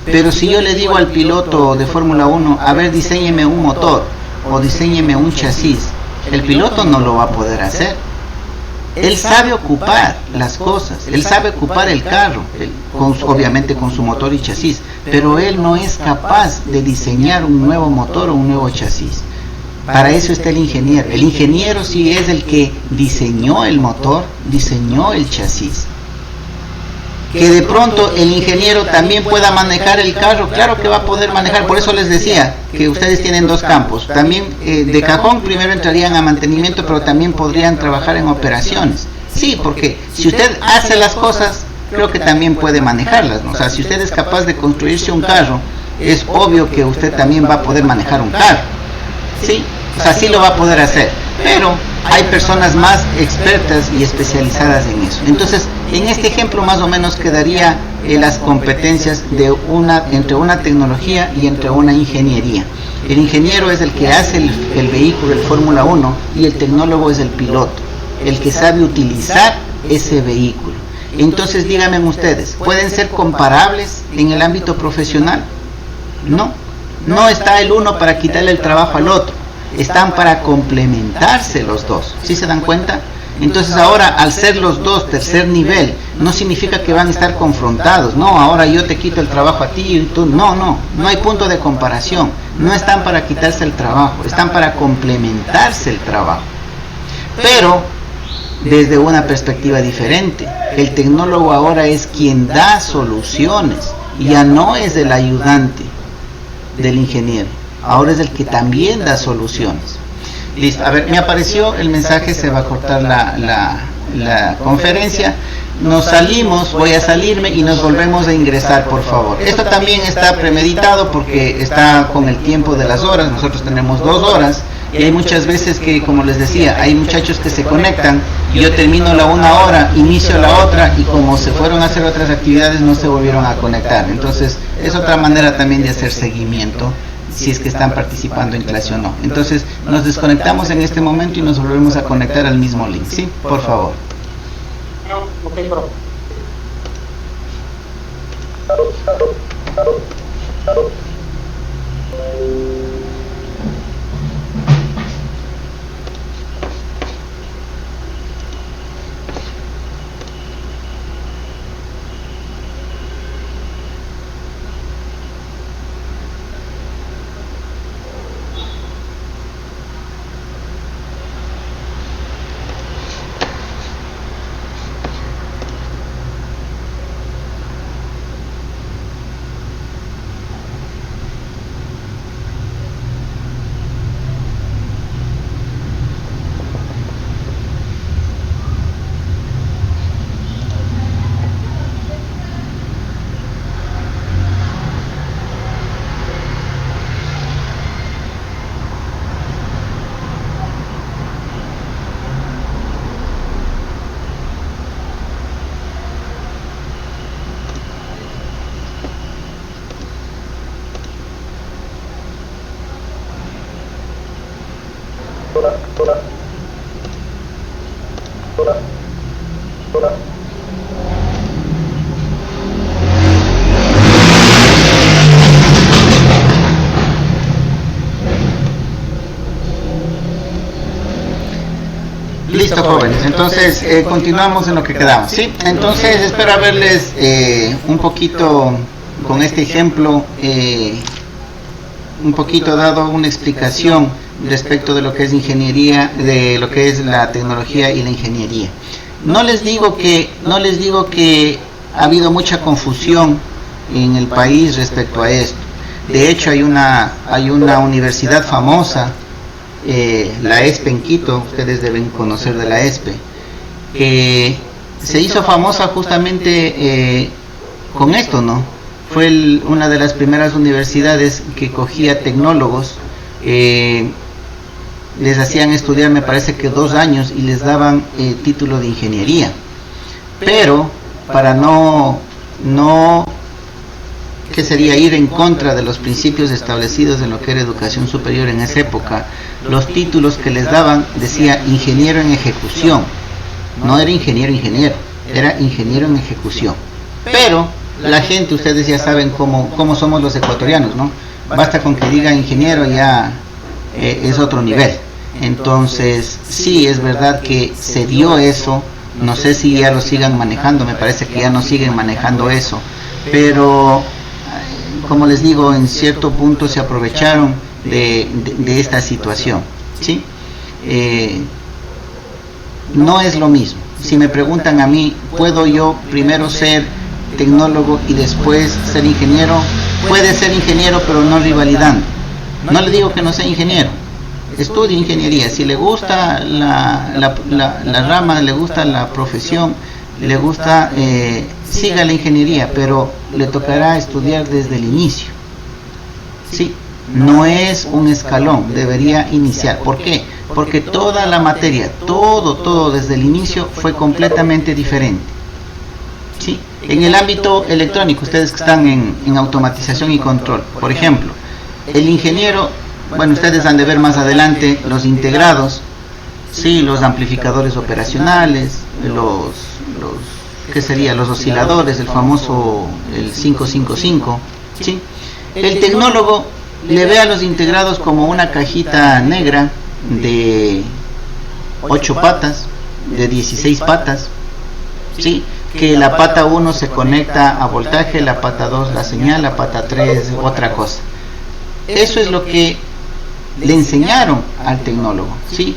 Pero si yo le digo al piloto de Fórmula 1, a ver, diséñeme un motor o diséñeme un chasis, el piloto no lo va a poder hacer. Él sabe ocupar las cosas, él sabe ocupar el carro, obviamente con su motor y chasis, pero él no es capaz de diseñar un nuevo motor o un nuevo chasis. Para eso está el ingeniero. El ingeniero sí es el que diseñó el motor, diseñó el chasis. Que de pronto el ingeniero también pueda manejar el carro, claro que va a poder manejar. Por eso les decía que ustedes tienen dos campos. También de cajón primero entrarían a mantenimiento, pero también podrían trabajar en operaciones. Sí, porque si usted hace las cosas, creo que también puede manejarlas, ¿no? O sea, si usted es capaz de construirse un carro, es obvio que usted también va a poder manejar un carro. Sí, o sea, sí lo va a poder hacer, pero hay personas más expertas y especializadas en eso. Entonces, en este ejemplo más o menos quedaría las competencias de entre una tecnología y entre una ingeniería. El ingeniero es el que hace el vehículo, el Fórmula 1, y el tecnólogo es el piloto, el que sabe utilizar ese vehículo. Entonces díganme ustedes, ¿pueden ser comparables en el ámbito profesional? No, no está el uno para quitarle el trabajo al otro, están para complementarse los dos, ¿sí se dan cuenta? Entonces ahora, al ser los dos tercer nivel, no significa que van a estar confrontados. No, ahora yo te quito el trabajo a ti y tú. No hay punto de comparación. No están para quitarse el trabajo, están para complementarse el trabajo. Pero desde una perspectiva diferente. El tecnólogo ahora es quien da soluciones, ya no es el ayudante del ingeniero. Ahora es el que también da soluciones. Listo, a ver, me apareció el mensaje, se va a cortar la conferencia. Nos salimos, voy a salirme y nos volvemos a ingresar, por favor. Esto también está premeditado porque está con el tiempo de las horas. Nosotros tenemos 2 horas y hay muchas veces que, como les decía, hay muchachos que se conectan y yo termino la 1 hora, inicio la otra y como se fueron a hacer otras actividades no se volvieron a conectar. Entonces es otra manera también de hacer seguimiento, si es que están participando en clase o no. Entonces nos desconectamos en este momento y nos volvemos a conectar al mismo link, ¿sí? Por favor. Ok, bro. Listo, jóvenes, entonces continuamos en lo que quedamos, ¿sí? Entonces espero haberles un poquito, con este ejemplo, un poquito dado una explicación respecto de lo que es ingeniería, de lo que es la tecnología y la ingeniería. No les digo que ha habido mucha confusión en el país respecto a esto. De hecho hay una universidad famosa, la ESPE en Quito, ustedes deben conocer de la ESPE, que se hizo famosa justamente con esto, ¿no? Fue una de las primeras universidades que cogía tecnólogos, les hacían estudiar, me parece que 2 años y les daban título de ingeniería, pero para no que sería ir en contra de los principios establecidos en lo que era educación superior en esa época, los títulos que les daban decía ingeniero en ejecución, no era ingeniero, era ingeniero en ejecución. Pero la gente, ustedes ya saben cómo somos los ecuatorianos, ¿no? Basta con que diga ingeniero ya es otro nivel. Entonces sí, es verdad que se dio eso, no sé si ya lo sigan manejando, me parece que ya no siguen manejando eso, pero como les digo, en cierto punto se aprovecharon de esta situación, ¿sí? No es lo mismo. Si me preguntan a mí, ¿puedo yo primero ser tecnólogo y después ser ingeniero? Puede ser ingeniero, pero no rivalidando. No le digo que no sea ingeniero, estudie ingeniería. Si le gusta la rama, le gusta la profesión, le gusta, siga la ingeniería, pero le tocará estudiar desde el inicio, ¿sí? No es un escalón, debería iniciar. ¿Por qué? Porque toda la materia, todo desde el inicio fue completamente diferente, ¿sí? En el ámbito electrónico, ustedes que están en automatización y control, por ejemplo, el ingeniero, bueno, ustedes han de ver más adelante los integrados, sí, los amplificadores operacionales, que sería los osciladores, el famoso el 555, ¿sí? El tecnólogo le ve a los integrados como una cajita negra de 8 patas, de 16 patas, ¿sí? Que la pata 1 se conecta a voltaje, la pata 2 la señal, la pata 3 otra cosa. Eso es lo que le enseñaron al tecnólogo, ¿sí?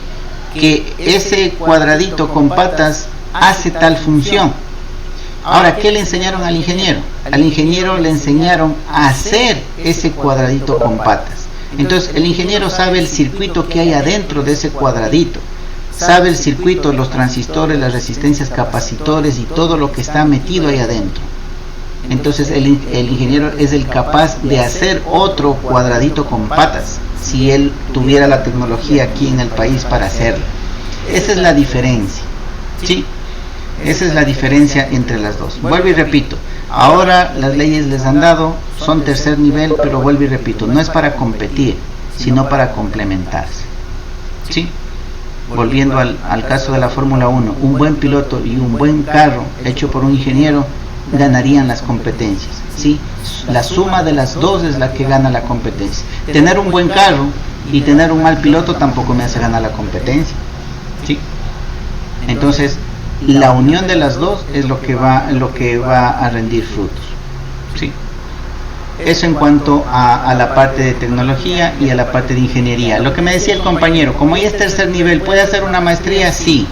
Que ese cuadradito con patas hace tal función. Ahora, ¿qué le enseñaron al ingeniero? Al ingeniero le enseñaron a hacer ese cuadradito con patas. Entonces, el ingeniero sabe el circuito que hay adentro de ese cuadradito. Sabe el circuito, los transistores, las resistencias, capacitores y todo lo que está metido ahí adentro. Entonces, el ingeniero es el capaz de hacer otro cuadradito con patas, si él tuviera la tecnología aquí en el país para hacerlo. Esa es la diferencia, ¿sí? Esa es la diferencia entre las dos. Vuelvo y repito, ahora las leyes les han dado, son tercer nivel, pero vuelvo y repito, no es para competir, sino para complementarse, ¿sí? Volviendo al caso de la Fórmula 1, un buen piloto y un buen carro hecho por un ingeniero ganarían las competencias, ¿sí? La suma de las dos es la que gana la competencia. Tener un buen carro y tener un mal piloto tampoco me hace ganar la competencia, ¿sí? Entonces, la unión de las dos es lo que va a rendir frutos, ¿sí? Eso en cuanto a la parte de tecnología y a la parte de ingeniería. Lo que me decía el compañero, como ya es tercer nivel, ¿puede hacer una maestría? Sí,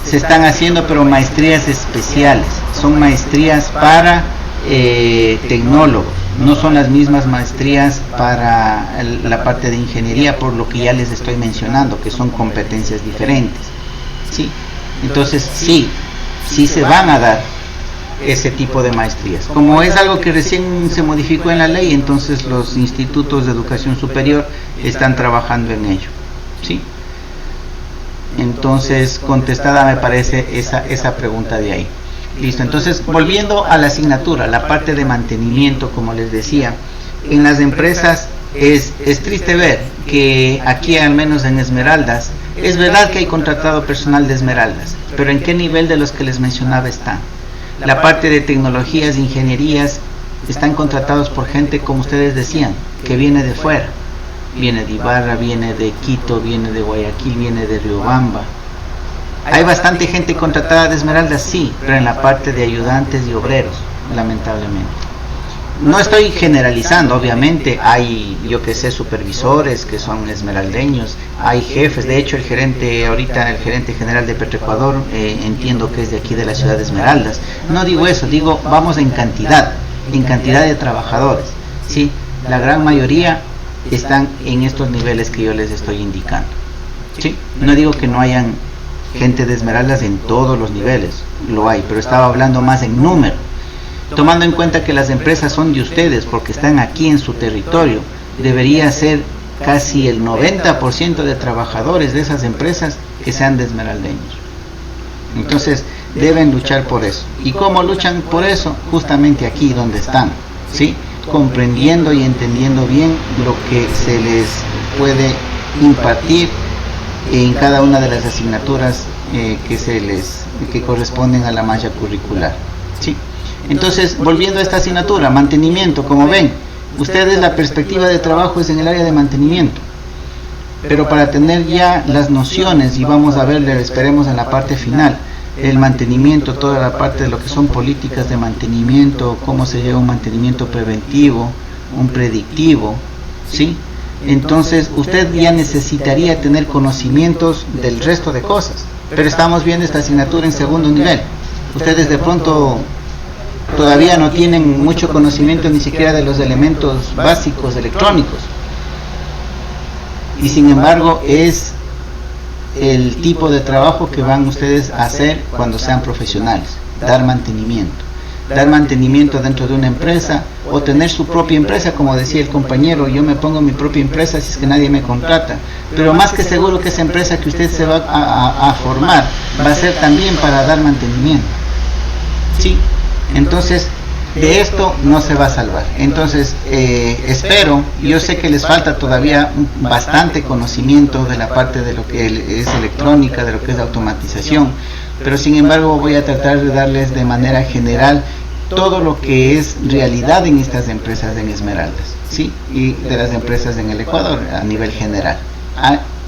se están haciendo, pero maestrías especiales, son maestrías para tecnólogos, no son las mismas maestrías para la parte de ingeniería, por lo que ya les estoy mencionando, que son competencias diferentes, ¿sí? Entonces sí se van a dar ese tipo de maestrías. Como es algo que recién se modificó en la ley, entonces los institutos de educación superior están trabajando en ello, ¿sí? Entonces, contestada me parece esa pregunta de ahí. Listo, entonces volviendo a la asignatura, la parte de mantenimiento, como les decía, en las empresas es triste ver que aquí, al menos en Esmeraldas, es verdad que hay contratado personal de Esmeraldas, pero ¿en qué nivel de los que les mencionaba están? La parte de tecnologías, ingenierías, están contratados por gente, como ustedes decían, que viene de fuera. Viene de Ibarra, viene de Quito, viene de Guayaquil, viene de Riobamba. Hay bastante gente contratada de Esmeraldas, sí, pero en la parte de ayudantes y obreros, lamentablemente. No estoy generalizando, obviamente, hay, yo que sé, supervisores que son esmeraldeños, hay jefes, de hecho el gerente general de Petroecuador, entiendo que es de aquí de la ciudad de Esmeraldas. No digo eso, digo, vamos en cantidad de trabajadores, ¿sí? La gran mayoría están en estos niveles que yo les estoy indicando, ¿sí? No digo que no hayan gente de Esmeraldas en todos los niveles, lo hay, pero estaba hablando más en número. Tomando en cuenta que las empresas son de ustedes porque están aquí en su territorio, debería ser casi el 90% de trabajadores de esas empresas que sean de esmeraldeños. Entonces deben luchar por eso. ¿Y cómo luchan por eso? Justamente aquí donde están, ¿sí? Comprendiendo y entendiendo bien lo que se les puede impartir en cada una de las asignaturas que corresponden a la malla curricular, ¿sí? Entonces, volviendo a esta asignatura, mantenimiento, como ven, ustedes la perspectiva de trabajo es en el área de mantenimiento, pero para tener ya las nociones, y vamos a ver, esperemos en la parte final, el mantenimiento, toda la parte de lo que son políticas de mantenimiento, cómo se lleva un mantenimiento preventivo, un predictivo, ¿sí? Entonces, usted ya necesitaría tener conocimientos del resto de cosas, pero estamos viendo esta asignatura en segundo nivel. Ustedes de pronto todavía no tienen mucho conocimiento ni siquiera de los elementos básicos electrónicos, y sin embargo es el tipo de trabajo que van ustedes a hacer cuando sean profesionales, dar mantenimiento dentro de una empresa, o tener su propia empresa, como decía el compañero, yo me pongo mi propia empresa si es que nadie me contrata, pero más que seguro que esa empresa que usted se va a formar va a ser también para dar mantenimiento, ¿sí? Entonces, de esto no se va a salvar. Entonces, espero, yo sé que les falta todavía bastante conocimiento de la parte de lo que es electrónica, de lo que es automatización. pero sin embargo voy a tratar de darles de manera general todo lo que es realidad en estas empresas en Esmeraldas, ¿sí? Y de las empresas en el Ecuador a nivel general,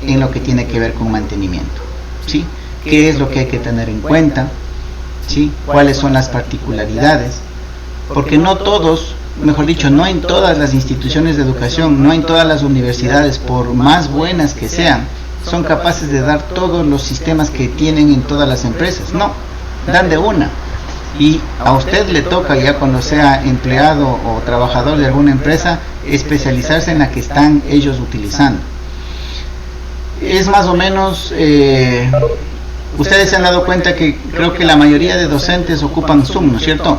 en lo que tiene que ver con mantenimiento, ¿sí? ¿Qué es lo que hay que tener en cuenta? ¿Sí? ¿Cuáles son las particularidades? Porque no todos, mejor dicho, no en todas las instituciones de educación, no en todas las universidades, por más buenas que sean, son capaces de dar todos los sistemas que tienen en todas las empresas. No, dan de una. Y a usted le toca, ya cuando sea empleado o trabajador de alguna empresa, especializarse en la que están ellos utilizando. Es más o menos, ustedes se han dado cuenta que creo que la mayoría de docentes ocupan Zoom, ¿no es cierto?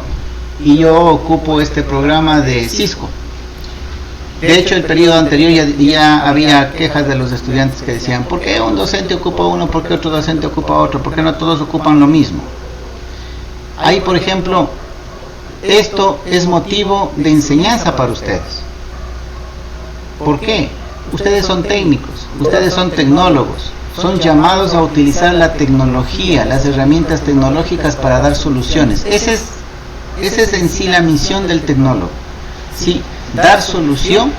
Y yo ocupo este programa de Cisco. De hecho, el periodo anterior ya había quejas de los estudiantes que decían, ¿por qué un docente ocupa uno? ¿Por qué otro docente ocupa otro? ¿Por qué no todos ocupan lo mismo? Ahí, por ejemplo, esto es motivo de enseñanza para ustedes. ¿Por qué? Ustedes son técnicos, ustedes son tecnólogos, son llamados a utilizar la tecnología, las herramientas tecnológicas para dar soluciones. Esa es en sí la misión del tecnólogo, ¿sí? Dar solución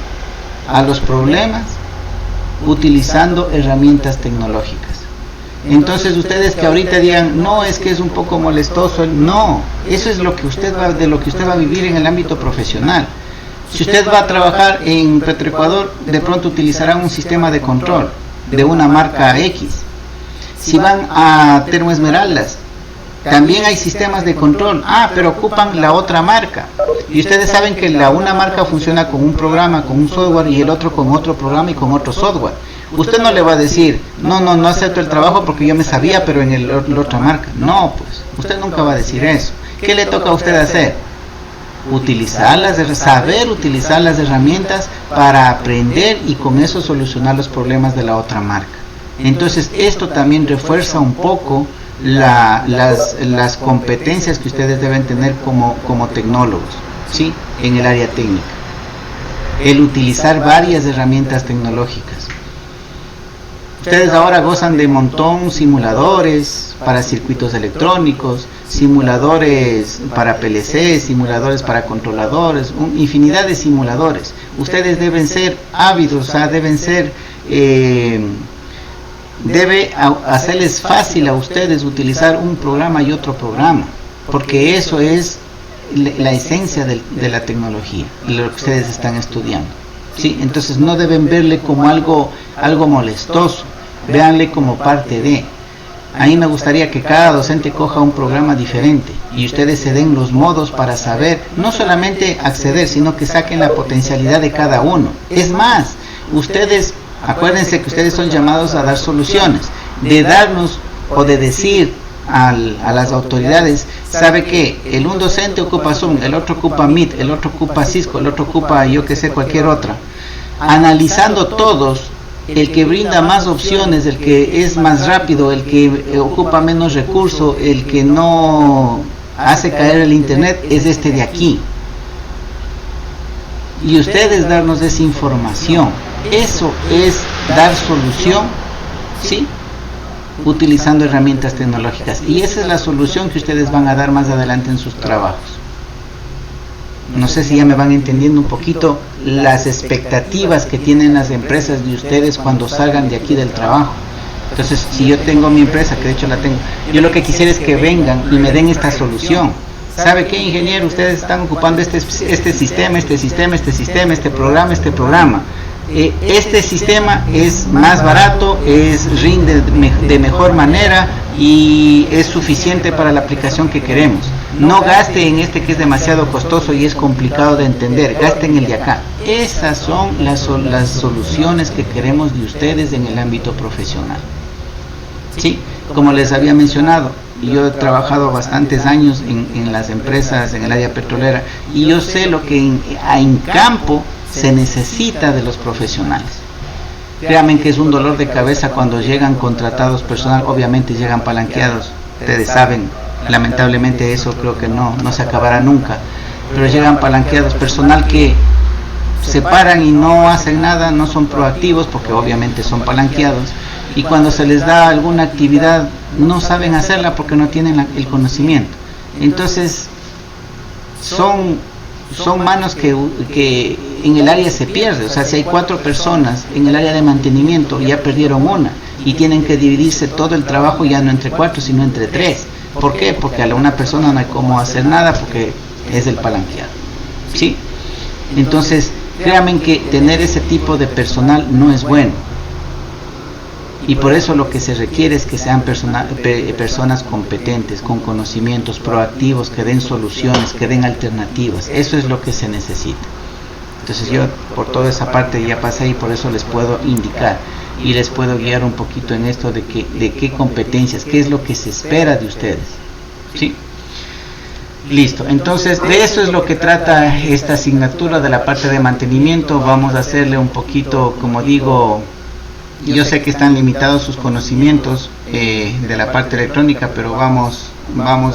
a los problemas utilizando herramientas tecnológicas. Entonces ustedes que ahorita digan, no, es que es un poco molestoso, no, eso es lo que usted va a vivir en el ámbito profesional. Si usted va a trabajar en Petroecuador, de pronto utilizarán un sistema de control de una marca X. Si van a Termoesmeraldas, también hay sistemas de control, pero ocupan la otra marca. Y ustedes saben que una marca funciona con un programa, con un software, y el otro con otro programa y con otro software. Usted no le va a decir, no acepto el trabajo porque yo me sabía, pero en la otra marca. No, pues, usted nunca va a decir eso. ¿Qué le toca a usted hacer? Saber utilizar las herramientas para aprender y con eso solucionar los problemas de la otra marca. Entonces, esto también refuerza un poco las competencias que ustedes deben tener como tecnólogos, ¿sí? En el área técnica. El utilizar varias herramientas tecnológicas. Ustedes ahora gozan de montón simuladores para circuitos electrónicos, simuladores para PLC, simuladores para controladores, infinidad de simuladores. Ustedes deben ser ávidos, debe hacerles fácil a ustedes utilizar un programa y otro programa, porque eso es la esencia de la tecnología, lo que ustedes están estudiando, ¿sí? Entonces no deben verle como algo molestoso, véanle como parte de. A mí me gustaría que cada docente coja un programa diferente y ustedes se den los modos para saber, no solamente acceder, sino que saquen la potencialidad de cada uno. Es más, ustedes, acuérdense que ustedes son llamados a dar soluciones, de darnos o de decir a las autoridades, sabe que un docente ocupa Zoom, el otro ocupa Meet, el otro ocupa Cisco, el otro ocupa yo que sé cualquier otra. Analizando todos, el que brinda más opciones, el que es más rápido, el que ocupa menos recursos, el que no hace caer el internet, es este de aquí. Y ustedes darnos esa información, eso es dar solución, ¿sí? Utilizando herramientas tecnológicas. Y esa es la solución que ustedes van a dar más adelante en sus trabajos. No sé si ya me van entendiendo un poquito las expectativas que tienen las empresas de ustedes cuando salgan de aquí del trabajo. Entonces, si yo tengo mi empresa, que de hecho la tengo, yo lo que quisiera es que vengan y me den esta solución. ¿Sabe qué, ingeniero? Ustedes están ocupando este sistema, este programa. Este sistema es más barato, rinde de mejor manera y es suficiente para la aplicación que queremos. No gaste en este que es demasiado costoso y es complicado de entender, gaste en el de acá. Esas son las soluciones que queremos de ustedes en el ámbito profesional. Sí, como les había mencionado, yo he trabajado bastantes años en las empresas, en el área petrolera, y yo sé lo que en campo se necesita de los profesionales. Créanme que es un dolor de cabeza cuando llegan contratados personal, obviamente llegan palanqueados, ustedes saben, lamentablemente eso creo que no se acabará nunca, pero llegan palanqueados, personal que se paran y no hacen nada, no son proactivos porque obviamente son palanqueados, y cuando se les da alguna actividad no saben hacerla porque no tienen el conocimiento. Entonces son manos que en el área se pierde. O sea, si hay 4 personas en el área de mantenimiento, ya perdieron una y tienen que dividirse todo el trabajo ya no entre 4 sino entre 3. ¿Por qué? Porque a una persona no hay cómo hacer nada porque es el palanqueado, ¿sí? Entonces créanme que tener ese tipo de personal no es bueno, y por eso lo que se requiere es que sean personas competentes, con conocimientos, proactivos, que den soluciones, que den alternativas. Eso es lo que se necesita. Entonces yo por toda esa parte ya pasé y por eso les puedo indicar y les puedo guiar un poquito en esto de qué competencias, qué es lo que se espera de ustedes, ¿sí? Listo, entonces de eso es lo que trata esta asignatura de la parte de mantenimiento. Vamos a hacerle un poquito, como digo, yo sé que están limitados sus conocimientos de la parte electrónica, pero vamos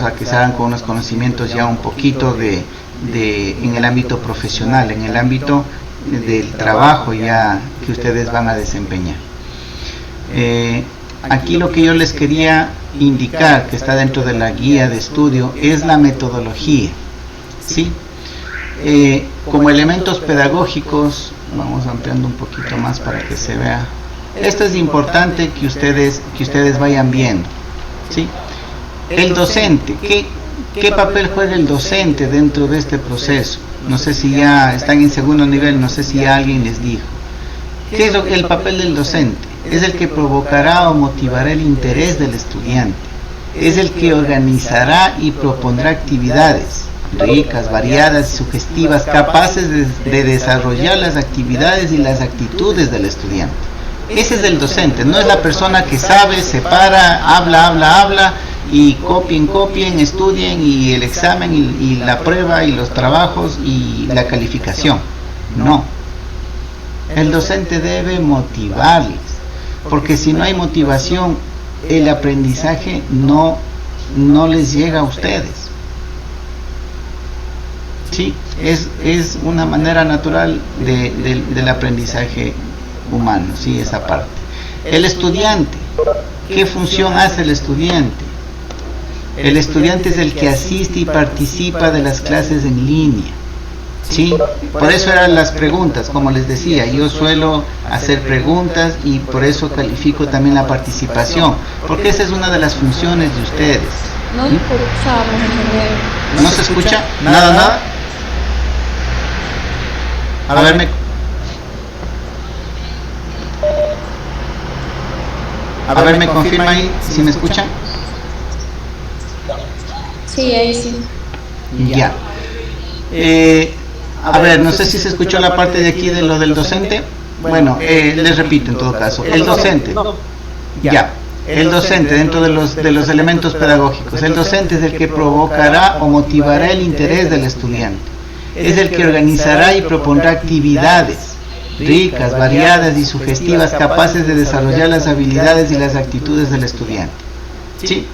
a que se hagan con unos conocimientos ya un poquito en el ámbito profesional, en el ámbito del trabajo ya que ustedes van a desempeñar. Aquí lo que yo les quería indicar, que está dentro de la guía de estudio, es la metodología, ¿sí? Como elementos pedagógicos, vamos ampliando un poquito más para que se vea. Esto es importante que ustedes vayan viendo, ¿sí? El docente, ¿qué papel juega el docente dentro de este proceso? No sé si ya están en segundo nivel, no sé si ya alguien les dijo. ¿Qué es el papel del docente? Es el que provocará o motivará el interés del estudiante. Es el que organizará y propondrá actividades ricas, variadas y sugestivas, capaces de desarrollar las actividades y las actitudes del estudiante. Ese es el docente, no es la persona que sabe, se para, habla y copien, estudien y el examen y la prueba y los trabajos y la calificación. No. El docente debe motivarles, porque si no hay motivación, el aprendizaje no les llega a ustedes. Sí, es una manera natural del aprendizaje humano, sí, esa parte. El estudiante, ¿qué función hace el estudiante? El estudiante es el que asiste y participa de las clases en línea, ¿sí? Por eso eran las preguntas, como les decía, yo suelo hacer preguntas y por eso califico también la participación, porque esa es una de las funciones de ustedes. No escuchamos, ingeniero. ¿No se escucha? ¿Nada? A ver, me confirma ahí si me escuchan. Sí, ahí sí. Ya. A ver, no sé si se escuchó la parte de aquí de lo del docente. Bueno, les repito en todo caso. El docente. Ya. El docente dentro de los elementos pedagógicos. El docente es el que provocará o motivará el interés del estudiante. Es el que organizará y propondrá actividades ricas, variadas y sugestivas, capaces de desarrollar las habilidades y las actitudes del estudiante. ¿Sí?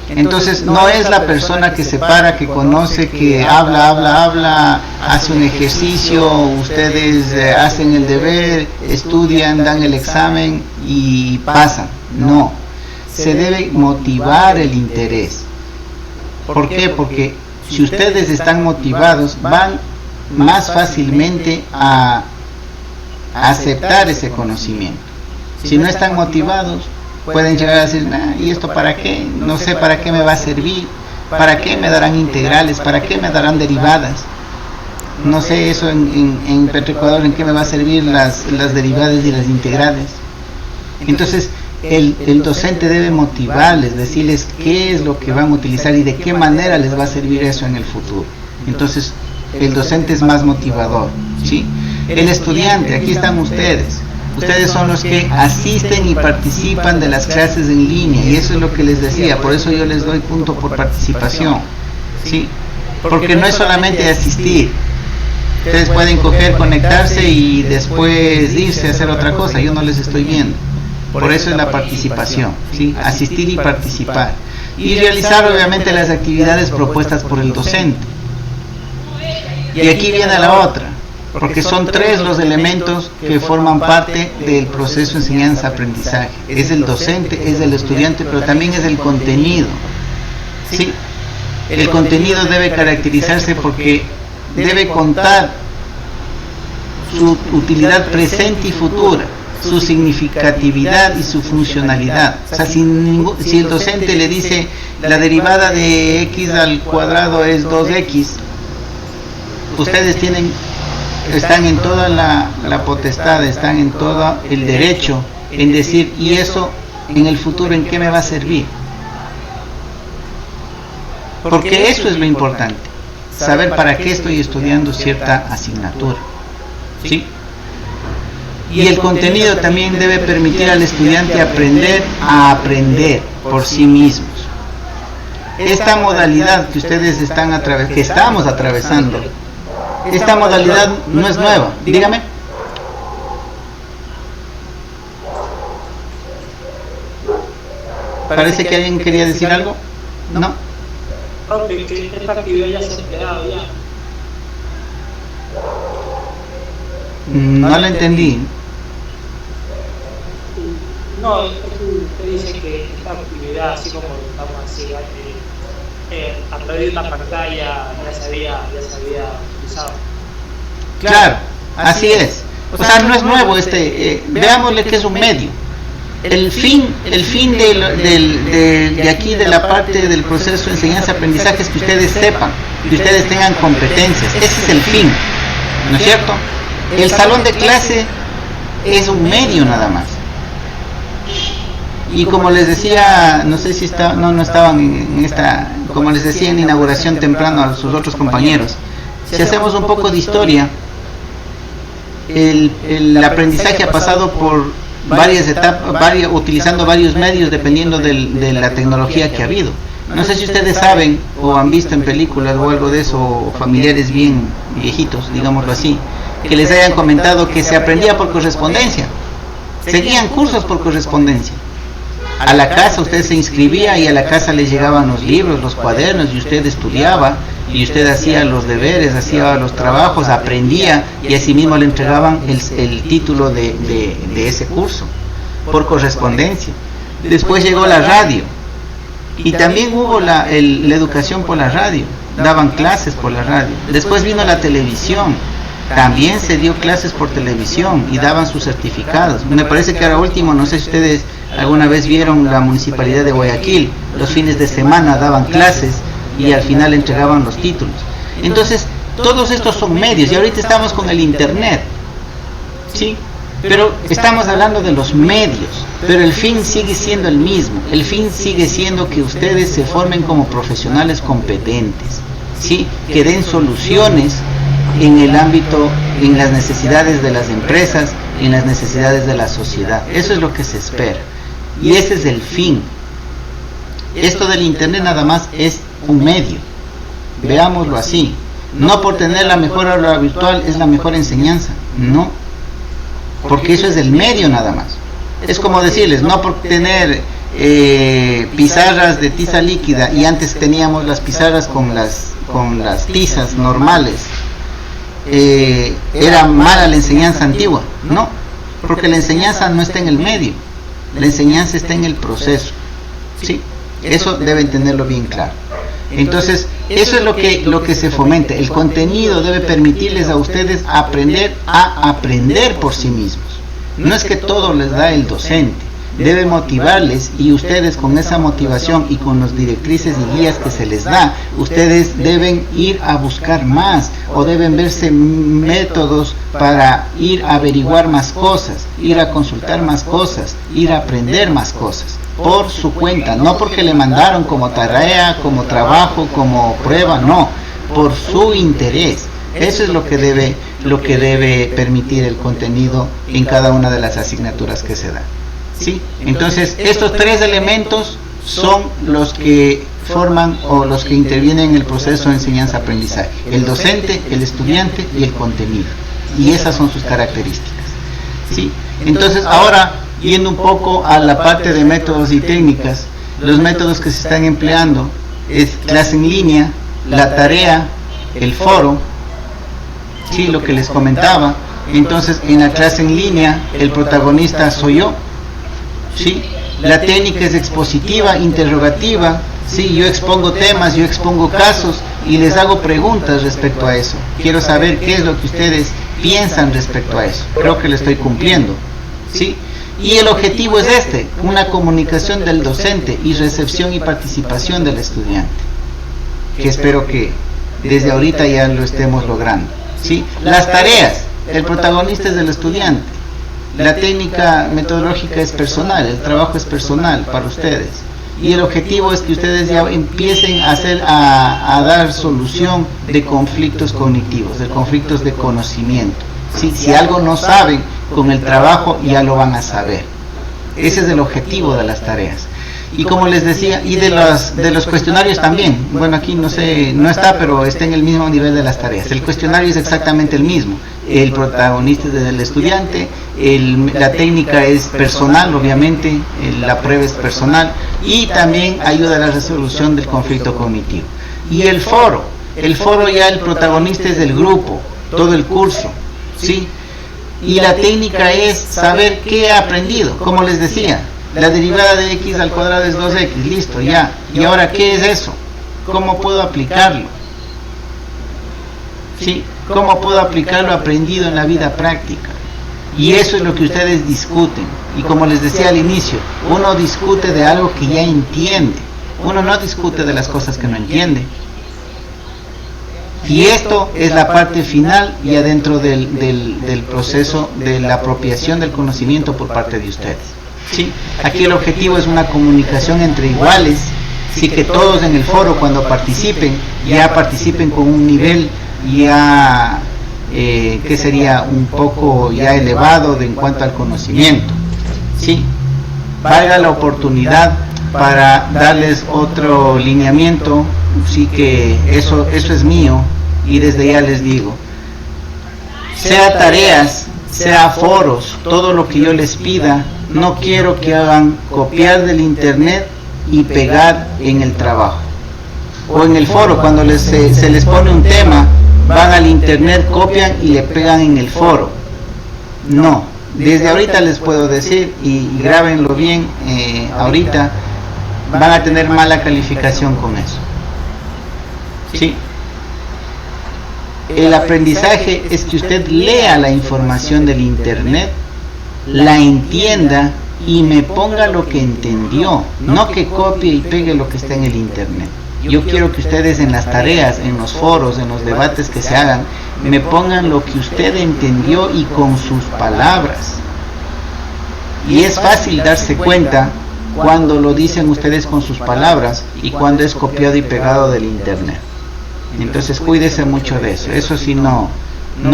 Entonces no es la persona que se para, que conoce, que habla, hace un ejercicio, ustedes hacen el deber, estudian, dan el examen y pasan. No, se debe motivar el interés. ¿Por qué? Porque si ustedes están motivados, van más fácilmente a aceptar ese conocimiento. Si no están motivados, pueden llegar a decir, ¿y esto para qué? No sé para qué me va a servir, para qué me darán integrales, para qué me darán derivadas. No sé eso en Petroecuador, en qué me va a servir las derivadas y las integrales. Entonces, el docente debe motivarles, decirles qué es lo que van a utilizar y de qué manera les va a servir eso en el futuro. Entonces, el docente es más motivador, ¿sí? El estudiante, aquí están ustedes. Ustedes son los que asisten y participan de las clases en línea, y eso es lo que les decía, por eso yo les doy punto por participación, ¿sí? Porque no es solamente asistir. Ustedes pueden coger, conectarse y después irse a hacer otra cosa, yo no les estoy viendo. Por eso es la participación, ¿sí? Asistir y participar. Y realizar obviamente las actividades propuestas por el docente. Y aquí viene la otra. porque son 3 los elementos que forman parte del proceso de enseñanza-aprendizaje. Es el docente, es el estudiante, pero también es el contenido. ¿Sí? El contenido debe caracterizarse porque debe contar su utilidad presente y futura, su significatividad y su funcionalidad. O sea, si el docente le dice la derivada de x al cuadrado es 2x, ustedes están en toda la potestad, están en todo el derecho en decir, ¿y eso en el futuro en qué me va a servir? Porque eso es lo importante, saber para qué estoy estudiando cierta asignatura. ¿Sí? Y el contenido también debe permitir al estudiante aprender a aprender por sí mismos. Esta modalidad que ustedes que estamos atravesando, esta modalidad no es nueva. Dígame. Parece que alguien quería decir algo. No. Que esta actividad ya se ha empleado ya. No lo entendí. No, usted dice que esta actividad, así como estamos así, a través de una pantalla ya se había utilizado. Claro, así es. O sea, no es nuevo veámosle que es un medio. El fin de aquí, de la parte del proceso de enseñanza-aprendizaje, es que ustedes sepan, que ustedes tengan competencias. Ese es el fin, ¿no es cierto? El salón de clase es un medio nada más. Y como les decía, no sé si no estaban en esta, como les decía en inauguración temprano a sus otros compañeros, si hacemos un poco de historia, el aprendizaje ha pasado por varias etapas, utilizando varios medios dependiendo de la tecnología que ha habido. No sé si ustedes saben o han visto en películas o algo de eso, o familiares bien viejitos, digámoslo así, que les hayan comentado que se aprendía por correspondencia, seguían cursos por correspondencia. A la casa usted se inscribía y a la casa le llegaban los libros, los cuadernos, y usted estudiaba, y usted hacía los deberes, hacía los trabajos, aprendía, y asimismo le entregaban el título de ese curso por correspondencia. Después llegó la radio, y también hubo la educación por la radio, daban clases por la radio. Después vino la televisión, también se dio clases por televisión y daban sus certificados. Me parece que ahora último, no sé si ustedes alguna vez vieron la municipalidad de Guayaquil, los fines de semana daban clases y al final entregaban los títulos. Entonces, todos estos son medios, y ahorita estamos con el internet, ¿sí? Pero estamos hablando de los medios, pero el fin sigue siendo el mismo. El fin sigue siendo que ustedes se formen como profesionales competentes, ¿sí? Que den soluciones en el ámbito, en las necesidades de las empresas, en las necesidades de la sociedad. Eso es lo que se espera, y ese es el fin. Esto del internet nada más es un medio, veámoslo así. No por tener la mejor aula virtual es la mejor enseñanza, no, porque eso es el medio nada más. Es como decirles, no por tener pizarras de tiza líquida, y antes teníamos las pizarras con las tizas normales, era mala la enseñanza antigua. No, porque la enseñanza no está en el medio, la enseñanza está en el proceso, ¿sí? Eso deben tenerlo bien claro. Entonces, eso es lo que se fomenta. El contenido debe permitirles a ustedes aprender a aprender por sí mismos. No es que todo les da el docente, debe motivarles, y ustedes con esa motivación y con las directrices y guías que se les da, ustedes deben ir a buscar más, o deben verse métodos para ir a averiguar más cosas, ir a consultar más cosas, ir a aprender más cosas por su cuenta, no porque le mandaron como tarea, como trabajo, como prueba, no, por su interés. Eso es lo que debe permitir el contenido en cada una de las asignaturas que se dan, ¿sí? Entonces, estos 3 elementos son los que forman o los que intervienen en el proceso de enseñanza-aprendizaje: el docente, el estudiante y el contenido. Y esas son sus características, ¿sí? Entonces, ahora, yendo un poco a la parte de métodos y técnicas, los métodos que se están empleando es clase en línea, la tarea, el foro, Sí, lo que les comentaba. Entonces, en la clase en línea, el protagonista soy yo. Sí, la técnica es expositiva, interrogativa. Sí, yo expongo temas, yo expongo casos y les hago preguntas respecto a eso. Quiero saber qué es lo que ustedes piensan respecto a eso. Creo que lo estoy cumpliendo. Sí. Y el objetivo es una comunicación del docente y recepción y participación del estudiante, que espero que desde ahorita ya lo estemos logrando. ¿Sí? Las tareas, el protagonista es el estudiante, la técnica metodológica es personal, el trabajo es personal para ustedes, y el objetivo es que ustedes ya empiecen a dar solución de conflictos cognitivos, de conflictos de conocimiento. ¿Sí? Si algo no saben, con el trabajo ya lo van a saber. Ese es el objetivo de las tareas. Y como les decía, y de los cuestionarios también. Bueno, aquí no sé, no está, pero está en el mismo nivel de las tareas. El cuestionario es exactamente el mismo. El protagonista es el estudiante, la técnica es personal, obviamente, la prueba es personal, y también ayuda a la resolución del conflicto cognitivo. Y el foro ya el protagonista es del grupo, todo el curso, ¿sí? Y la técnica es saber qué he aprendido, como les decía, la derivada de x al cuadrado es 2x, listo, ya. ¿Y ahora qué es eso? ¿Cómo puedo aplicarlo? ¿Sí? ¿Cómo puedo aplicar lo aprendido en la vida práctica? Y eso es lo que ustedes discuten. Y como les decía al inicio, uno discute de algo que ya entiende. Uno no discute de las cosas que no entiende. Y esto es la parte final ya dentro del proceso de la apropiación del conocimiento por parte de ustedes. ¿Sí? Aquí el objetivo es una comunicación entre iguales, sí, que todos en el foro cuando participen, ya participen con un nivel ya que sería un poco ya elevado en cuanto al conocimiento. ¿Sí? Valga la oportunidad para darles otro lineamiento, sí, que eso es mío, y desde ya les digo, sea tareas, sea foros, todo lo que yo les pida, no quiero que hagan copiar del internet y pegar en el trabajo o en el foro. Cuando se les pone un tema, van al internet, copian y le pegan en el foro. No, desde ahorita les puedo decir, y grábenlo bien, ahorita van a tener mala calificación con eso. ¿Sí? El aprendizaje es que usted lea la información del internet, la entienda y me ponga lo que entendió, no que copie y pegue lo que está en el internet. Yo quiero que ustedes en las tareas, en los foros, en los debates que se hagan, me pongan lo que usted entendió y con sus palabras. Y es fácil darse cuenta cuando lo dicen ustedes con sus palabras y cuando es copiado y pegado del internet. Entonces cuídese mucho de eso. Eso sí no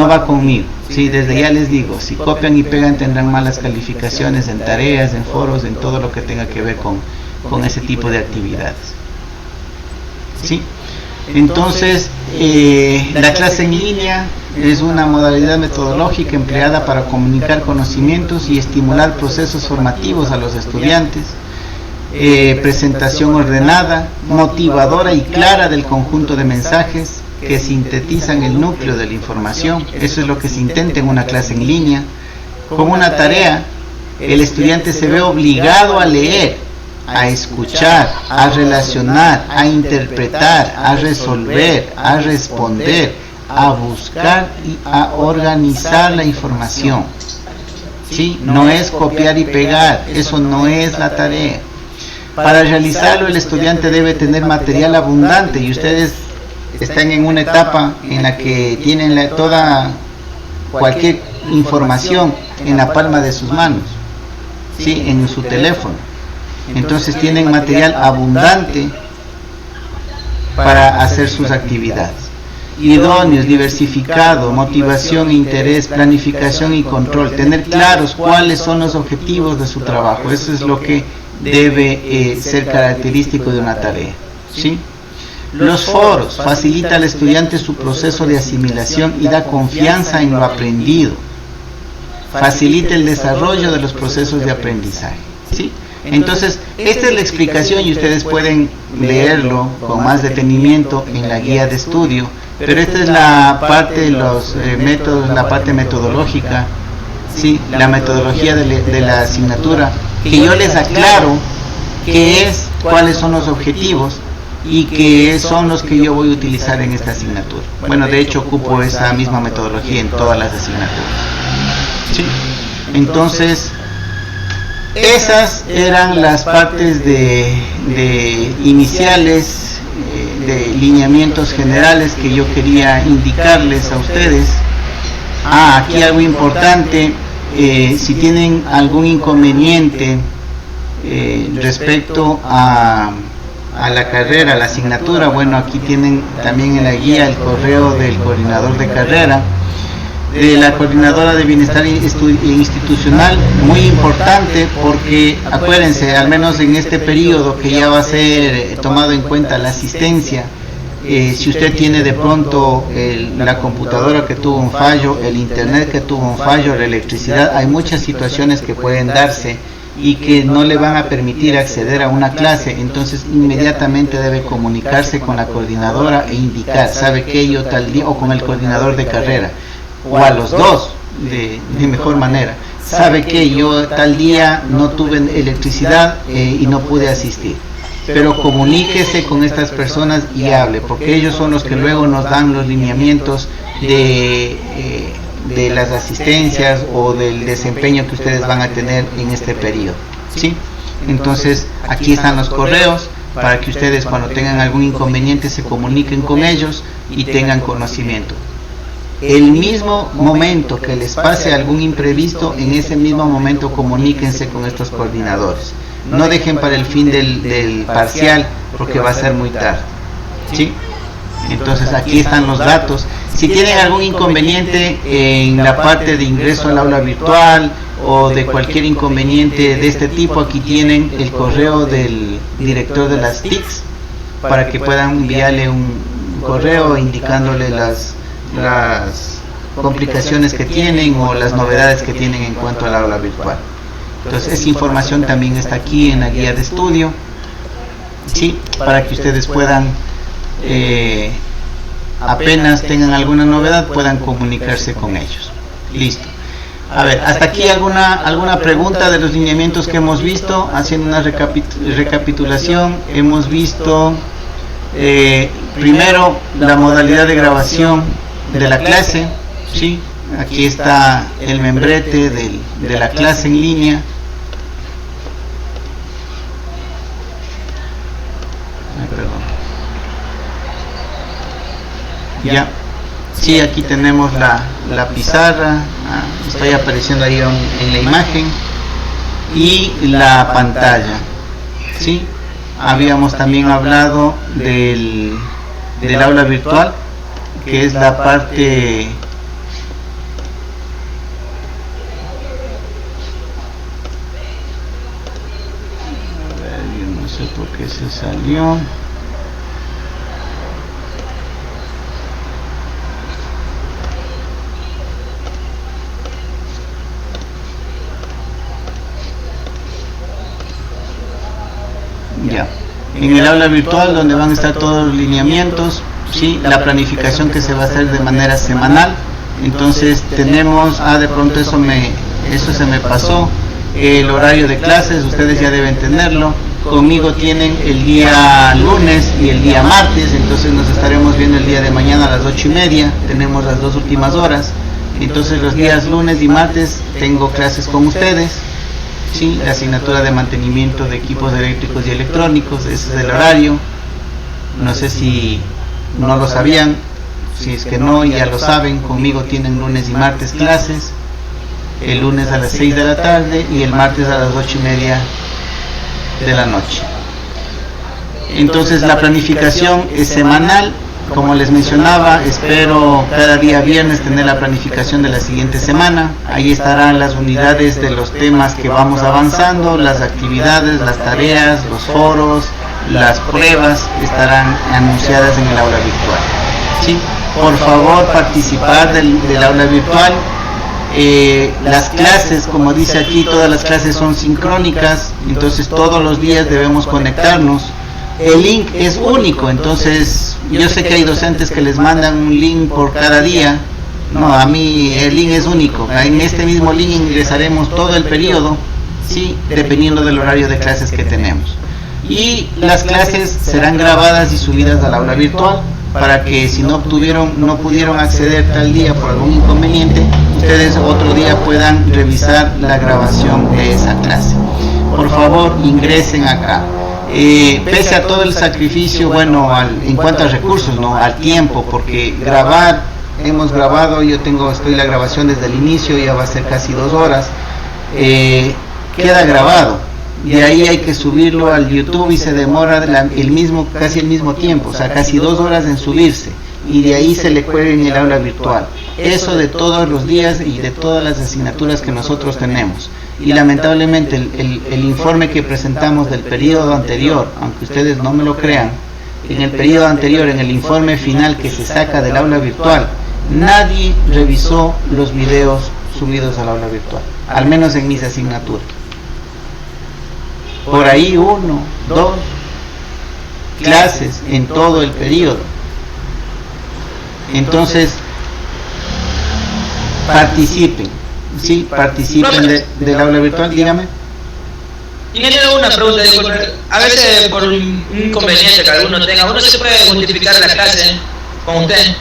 va conmigo. Sí, desde ya les digo, si copian y pegan tendrán malas calificaciones en tareas, en foros, en todo lo que tenga que ver con ese tipo de actividades. ¿Sí? Entonces, la clase en línea es una modalidad metodológica empleada para comunicar conocimientos y estimular procesos formativos a los estudiantes. Presentación ordenada, motivadora y clara del conjunto de mensajes que sintetizan el núcleo de la información. Eso es lo que se intenta en una clase en línea. Como una tarea, el estudiante se ve obligado a leer, a escuchar, a relacionar, a interpretar, a resolver, a responder, a buscar y a organizar la información. ¿Sí? No es copiar y pegar, eso no es la tarea. Para realizarlo el estudiante debe tener material abundante y ustedes están en una etapa en la que tienen cualquier información en la palma de sus manos, ¿sí? En su teléfono. Entonces tienen material abundante para hacer sus actividades. Idóneos, diversificado, motivación, interés, planificación y control. Tener claros cuáles son los objetivos de su trabajo. Eso es lo que debe ser característico de una tarea. ¿Sí? Los foros facilita al estudiante su proceso de asimilación y da confianza en lo aprendido. Facilita el desarrollo de los procesos de aprendizaje. ¿Sí? Entonces, esta es la explicación y ustedes pueden leerlo con más detenimiento en la guía de estudio pero esta es la parte de los métodos, la parte metodológica, sí, la metodología de la asignatura, que yo les aclaro qué es, cuáles son los objetivos y qué son los que yo voy a utilizar en esta asignatura. Bueno, de hecho ocupo esa misma metodología en todas las asignaturas. ¿Sí? Entonces, esas eran las partes de iniciales, de lineamientos generales que yo quería indicarles a ustedes. Aquí algo importante, si tienen algún inconveniente respecto a la carrera, a la asignatura, bueno, aquí tienen también en la guía el correo del coordinador de carrera, de la coordinadora de bienestar institucional, muy importante, porque acuérdense, al menos en este periodo que ya va a ser tomado en cuenta la asistencia, si usted tiene de pronto la computadora que tuvo un fallo, el internet que tuvo un fallo, la electricidad, hay muchas situaciones que pueden darse y que no le van a permitir acceder a una clase. Entonces inmediatamente debe comunicarse con la coordinadora e indicar, sabe que yo tal día, o con el coordinador de carrera, o a los dos de mejor manera, sabe que yo tal día no tuve electricidad y no pude asistir, pero comuníquese con estas personas y hable, porque ellos son los que luego nos dan los lineamientos de las asistencias o del desempeño que ustedes van a tener en este periodo, ¿sí? Entonces aquí están los correos para que ustedes, cuando tengan algún inconveniente, se comuniquen con ellos y tengan conocimiento. El mismo momento que les pase algún imprevisto, en ese mismo momento comuníquense con estos coordinadores. No dejen para el fin del parcial, porque va a ser muy tarde, ¿sí? Entonces aquí están los datos. Si tienen algún inconveniente en la parte de ingreso al aula virtual o de cualquier inconveniente de este tipo, aquí tienen el correo del director de las TICs para que puedan enviarle un correo indicándole las complicaciones que tienen o las novedades que tienen en cuanto al aula virtual. Entonces esa información también está aquí en la guía de estudio, ¿sí? Para que ustedes puedan, apenas tengan alguna novedad, puedan comunicarse con ellos. Listo. A ver, hasta aquí alguna pregunta de los lineamientos que hemos visto. Haciendo una recapitulación, hemos visto primero la modalidad de grabación de la clase, ¿sí? Aquí está el membrete de la clase en línea. Ya, sí, aquí tenemos la pizarra, estoy apareciendo ahí en la imagen, y la pantalla, ¿sí? Habíamos también hablado del aula virtual, que es la parte yo no sé por qué se salió. Ya, en el aula virtual, donde van a estar todos los lineamientos, ¿sí? La planificación que se va a hacer de manera semanal. Entonces tenemos, de pronto eso se me pasó, el horario de clases, ustedes ya deben tenerlo. Conmigo tienen el día lunes y el día martes, entonces nos estaremos viendo el día de mañana a las 8:30, tenemos las 2 últimas horas. Entonces los días lunes y martes tengo clases con ustedes, ¿sí? La asignatura de mantenimiento de equipos eléctricos y electrónicos, ese es el horario. No sé si no lo sabían, si es que no, ya lo saben, conmigo tienen lunes y martes clases, el lunes a las 6 de la tarde y el martes a las 8:30 de la noche. Entonces la planificación es semanal, como les mencionaba. Espero cada día viernes tener la planificación de la siguiente semana. Ahí estarán las unidades de los temas que vamos avanzando, las actividades, las tareas, los foros, las pruebas estarán anunciadas en el aula virtual, ¿sí? Por favor, participar del aula virtual. Las clases, como dice aquí, todas las clases son sincrónicas, entonces todos los días debemos conectarnos. el link es único, entonces yo sé que hay docentes que les mandan un link por cada día. No, a mí el link es único. En este mismo link ingresaremos todo el periodo, sí, dependiendo del horario de clases que tenemos. Y las clases serán grabadas y subidas al aula virtual para que si no pudieron acceder tal día por algún inconveniente, ustedes otro día puedan revisar la grabación de esa clase. Por favor, ingresen acá. Pese a todo el sacrificio, bueno, en cuanto a recursos, no, al tiempo, porque hemos grabado, estoy la grabación desde el inicio, ya va a ser casi 2 horas, queda grabado. De ahí hay que subirlo al YouTube y se demora casi el mismo tiempo, o sea, casi 2 horas en subirse, y de ahí se le cuelga en el aula virtual. Eso de todos los días y de todas las asignaturas que nosotros tenemos. Y lamentablemente el informe que presentamos del periodo anterior, aunque ustedes no me lo crean, en el periodo anterior, en el informe final que se saca del aula virtual, nadie revisó los videos subidos al aula virtual, al menos en mis asignaturas. Por ahí 1, 2 clases en todo el periodo. Entonces, participen, sí, participen del aula virtual, dígame. Y me tengo una pregunta, a veces por un inconveniente que alguno tenga, ¿uno se puede multiplicar la clase con usted?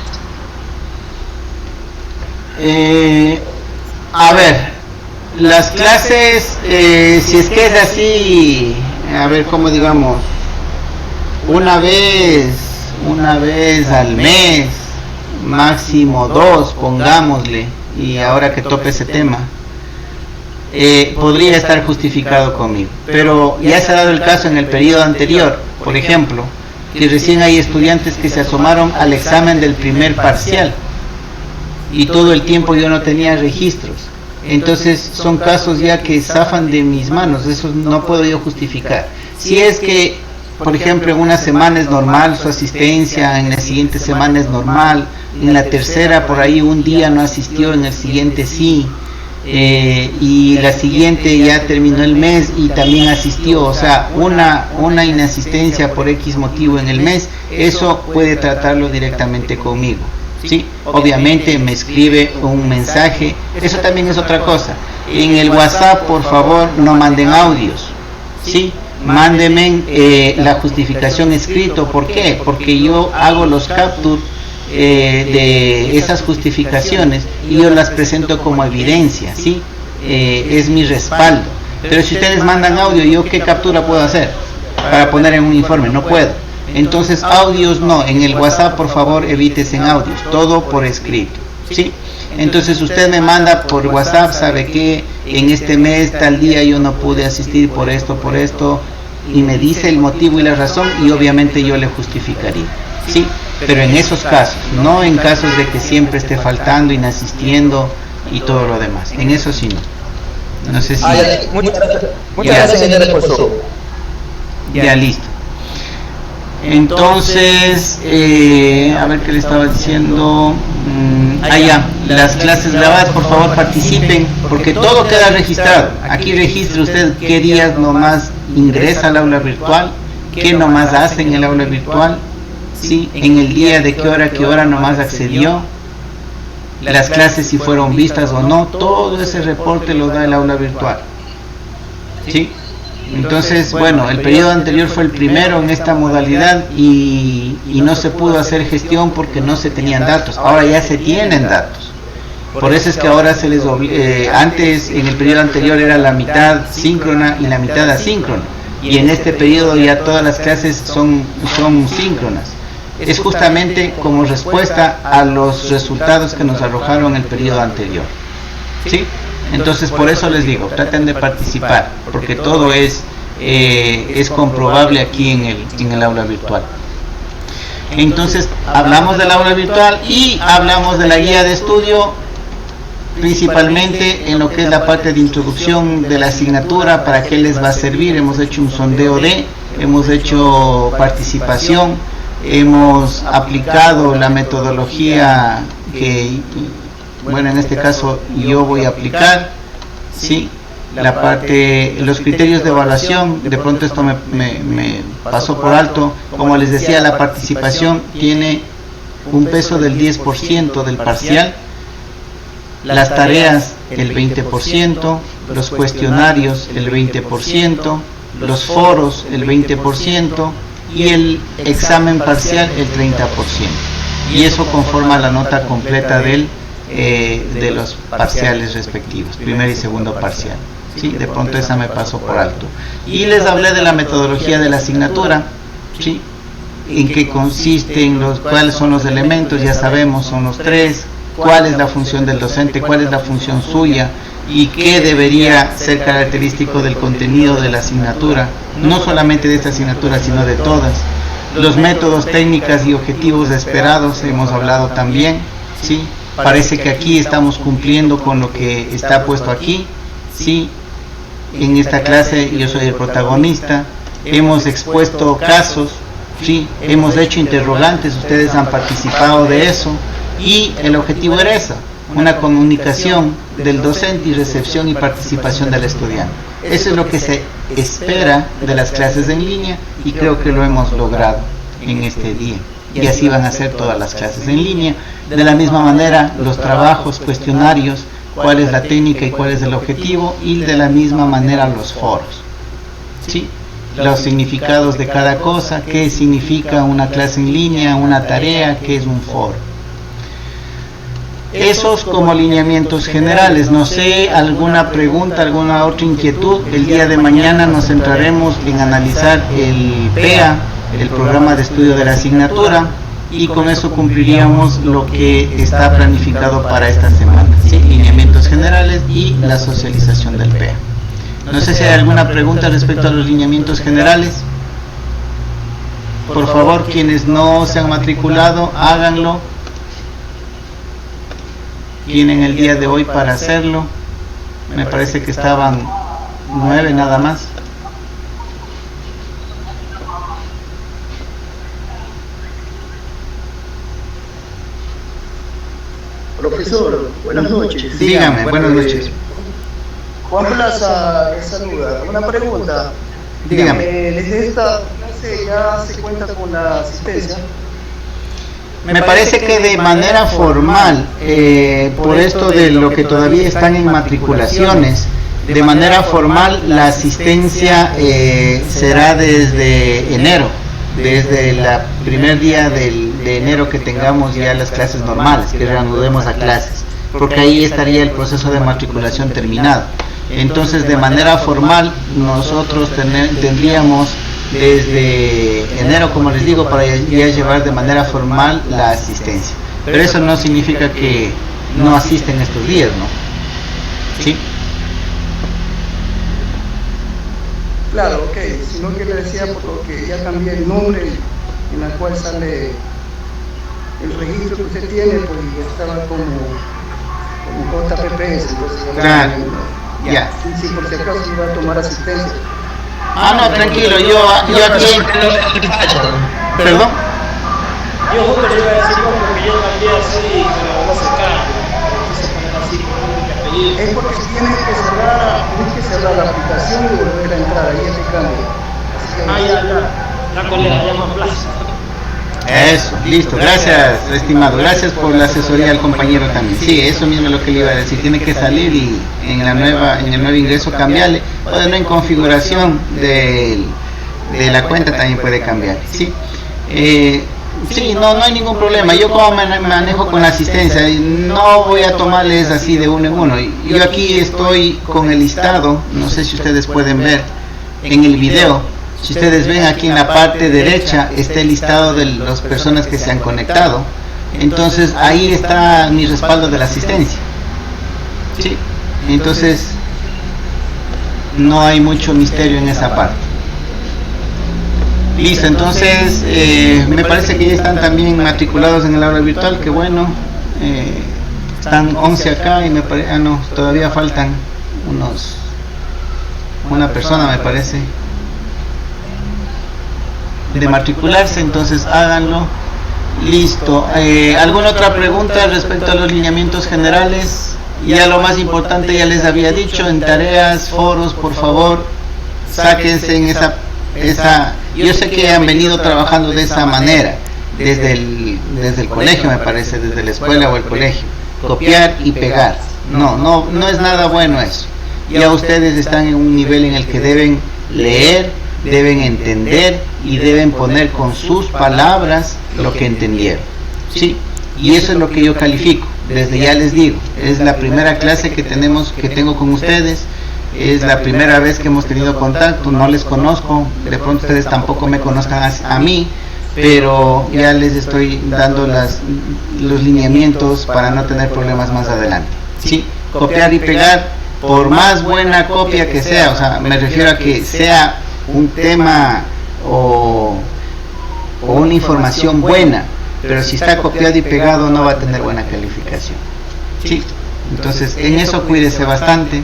A ver, las clases, si es que es así, a ver, ¿cómo digamos? Una vez al mes, máximo 2, pongámosle, y ahora que tope ese tema, podría estar justificado conmigo. Pero ya se ha dado el caso en el periodo anterior, por ejemplo, que recién hay estudiantes que se asomaron al examen del primer parcial, y todo el tiempo yo no tenía registros. Entonces son casos ya que zafan de mis manos, eso no puedo yo justificar. Si es que, por ejemplo, en una semana es normal su asistencia, en la siguiente semana es normal, en la tercera por ahí un día no asistió, en el siguiente sí, y la siguiente ya terminó el mes y también asistió, o sea, una inasistencia por X motivo en el mes, eso puede tratarlo directamente conmigo. ¿Sí? Obviamente me escribe un mensaje, eso también es otra cosa. En el WhatsApp, por favor, no manden audios, ¿sí? Mándenme la justificación escrito. ¿Por qué? Porque yo hago los capture de esas justificaciones y yo las presento como evidencia, ¿sí? Es mi respaldo. Pero si ustedes mandan audio, ¿yo qué captura puedo hacer para poner en un informe? No puedo. Entonces audios no, en el WhatsApp por favor evítese en audios, todo por escrito, ¿sí? Entonces usted me manda por WhatsApp, sabe que en este mes tal día yo no pude asistir por esto, y me dice el motivo y la razón, y obviamente yo le justificaría, ¿sí? Pero en esos casos, no en casos de que siempre esté faltando, inasistiendo y todo lo demás, en eso sí no. No sé si... Muchas gracias, señor profesor. Ya listo. Entonces, a ver qué le estaba diciendo. Ya, las clases grabadas, por favor participen, porque todo queda registrado. Aquí registre usted qué días nomás ingresa al aula virtual, qué nomás hace en el aula virtual, ¿sí? En el día de qué hora nomás accedió, las clases si fueron vistas o no, todo ese reporte lo da el aula virtual, ¿sí? Entonces, bueno, el periodo anterior fue el primero en esta modalidad y no se pudo hacer gestión porque no se tenían datos. Ahora ya se tienen datos. Por eso es que ahora se les antes, en el periodo anterior era la mitad síncrona y la mitad asíncrona. Y en este periodo ya todas las clases son síncronas. Es justamente como respuesta a los resultados que nos arrojaron el periodo anterior, ¿sí? Entonces por eso les digo, traten de participar, porque todo es comprobable aquí en el aula virtual. Entonces hablamos del aula virtual y hablamos de la guía de estudio, principalmente en lo que es la parte de introducción de la asignatura, para qué les va a servir. Hemos hecho un sondeo hemos hecho participación, hemos aplicado la metodología que, bueno, en este caso yo voy a aplicar, ¿sí? la parte, los criterios de evaluación, de pronto esto me pasó por alto. Como les decía, la participación tiene un peso del 10% del parcial, las tareas el 20%, los cuestionarios el 20%, los foros el 20% y el examen parcial el 30%. Y eso conforma la nota completa de los parciales respectivos, primer y segundo parcial. ¿Sí? De pronto esa me pasó por alto. Y les hablé de la metodología de la asignatura, ¿sí? En qué consisten, cuáles son los elementos, ya sabemos, son los 3, cuál es la función del docente, cuál es la función suya y qué debería ser característico del contenido de la asignatura, no solamente de esta asignatura, sino de todas. Los métodos, técnicas y objetivos esperados, hemos hablado también, ¿sí? Parece que aquí estamos cumpliendo con lo que está puesto aquí, ¿sí? En esta clase yo soy el protagonista, hemos expuesto casos, ¿sí? Hemos hecho interrogantes, ustedes han participado de eso y el objetivo era eso, una comunicación del docente y recepción y participación del estudiante. Eso es lo que se espera de las clases en línea y creo que lo hemos logrado en este día. Y así van a ser todas las clases en línea. De la misma manera, los trabajos, cuestionarios, cuál es la técnica y cuál es el objetivo, y de la misma manera los foros. ¿Sí? Los significados de cada cosa, qué significa una clase en línea, una tarea, qué es un foro. Esos como lineamientos generales. No sé, alguna pregunta, alguna otra inquietud. El día de mañana nos centraremos en analizar el PEA, el programa de estudio de la asignatura, y con eso cumpliríamos lo que está planificado para esta semana, ¿sí? Lineamientos generales y la socialización del PEA. No sé si hay alguna pregunta respecto a los lineamientos generales. Por favor, quienes no se han matriculado, háganlo. Tienen el día de hoy para hacerlo. Me parece que estaban 9 nada más. Profesor, buenas noches. Dígame, buenas noches. Juan Plaza, saluda. Una pregunta. Dígame. Desde esta clase ya se cuenta con la asistencia. Me parece que de manera formal, por esto de lo que todavía están en matriculaciones, de manera formal la asistencia será desde enero, desde el primer día de enero que tengamos ya las clases normales, que reanudemos a clases, porque ahí estaría el proceso de matriculación terminado. Entonces, de manera formal, nosotros tendríamos desde enero, como les digo, para ya llevar de manera formal la asistencia. Pero eso no significa que no asisten estos días, ¿no? ¿Sí? Claro, ok, sino que le decía porque ya cambié el nombre en el cual sale el registro que usted tiene, pues ya estaba como JPPS, entonces claro, ya. Sí, por si acaso iba a tomar asistencia. No, tranquilo, yo aquí... ¿Perdón? Yo justo le iba a decir porque yo cambié así y me lo voy a sacar. Entonces poner así con mi apellido. Es porque tienes que cerrar la aplicación y volver a entrar, ahí te cambia. Ya colega, ya más plaza. Eso, listo, gracias estimado, gracias por la asesoría al compañero también. Sí, eso mismo es lo que le iba a decir, tiene que salir y en el nuevo ingreso cambiarle, o en configuración de la cuenta también puede cambiar. Sí, sí, no hay ningún problema. Yo como me manejo con la asistencia, no voy a tomarles así de uno en uno. Yo aquí estoy con el listado, no sé si ustedes pueden ver en el video. Si ustedes ven aquí en la parte derecha está el listado de las personas que se han conectado. Entonces ahí está mi respaldo de la asistencia. ¿Sí? Entonces no hay mucho misterio en esa parte. Listo, entonces me parece que ya están también matriculados en el aula virtual, que bueno, están 11 acá y me parece, no, todavía faltan una persona me parece de matricularse, entonces háganlo. Listo. ¿Alguna otra pregunta respecto a los lineamientos generales? Ya lo más importante ya les había dicho, en tareas, foros, por favor, sáquense en esa, yo sé que han venido trabajando de esa manera, desde el colegio me parece, desde la escuela o el colegio, copiar y pegar. No es nada bueno eso. Ya ustedes están en un nivel en el que deben leer, deben entender y deben poner con sus palabras lo que entendieron. ¿Sí? Y eso es lo que yo califico. Desde ya les digo, es la primera clase que tengo con ustedes, es la primera vez que hemos tenido contacto, no les conozco, de pronto ustedes tampoco me conozcan a mí, pero ya les estoy dando los lineamientos para no tener problemas más adelante. ¿Sí? Copiar y pegar, por más buena copia que sea, o sea, me refiero a que sea un tema o una información buena, pero si está copiado y pegado no va a tener buena calificación. ¿Sí? Entonces, en eso cuídese bastante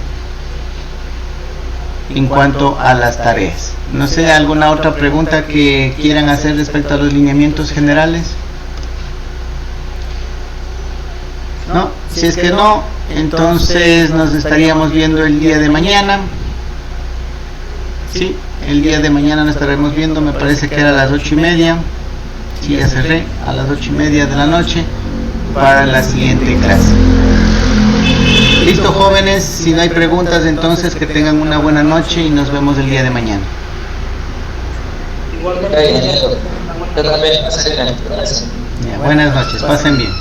en cuanto a las tareas. No sé, ¿alguna otra pregunta que quieran hacer respecto a los lineamientos generales? ¿No? Si es que no, entonces nos estaríamos viendo el día de mañana. ¿Sí? El día de mañana nos estaremos viendo, me parece que era a las 8:30. Sí, ya cerré, a las 8:30 de la noche para la siguiente clase. Listo, jóvenes, si no hay preguntas, entonces que tengan una buena noche y nos vemos el día de mañana. Yo también, buenas noches, pasen bien.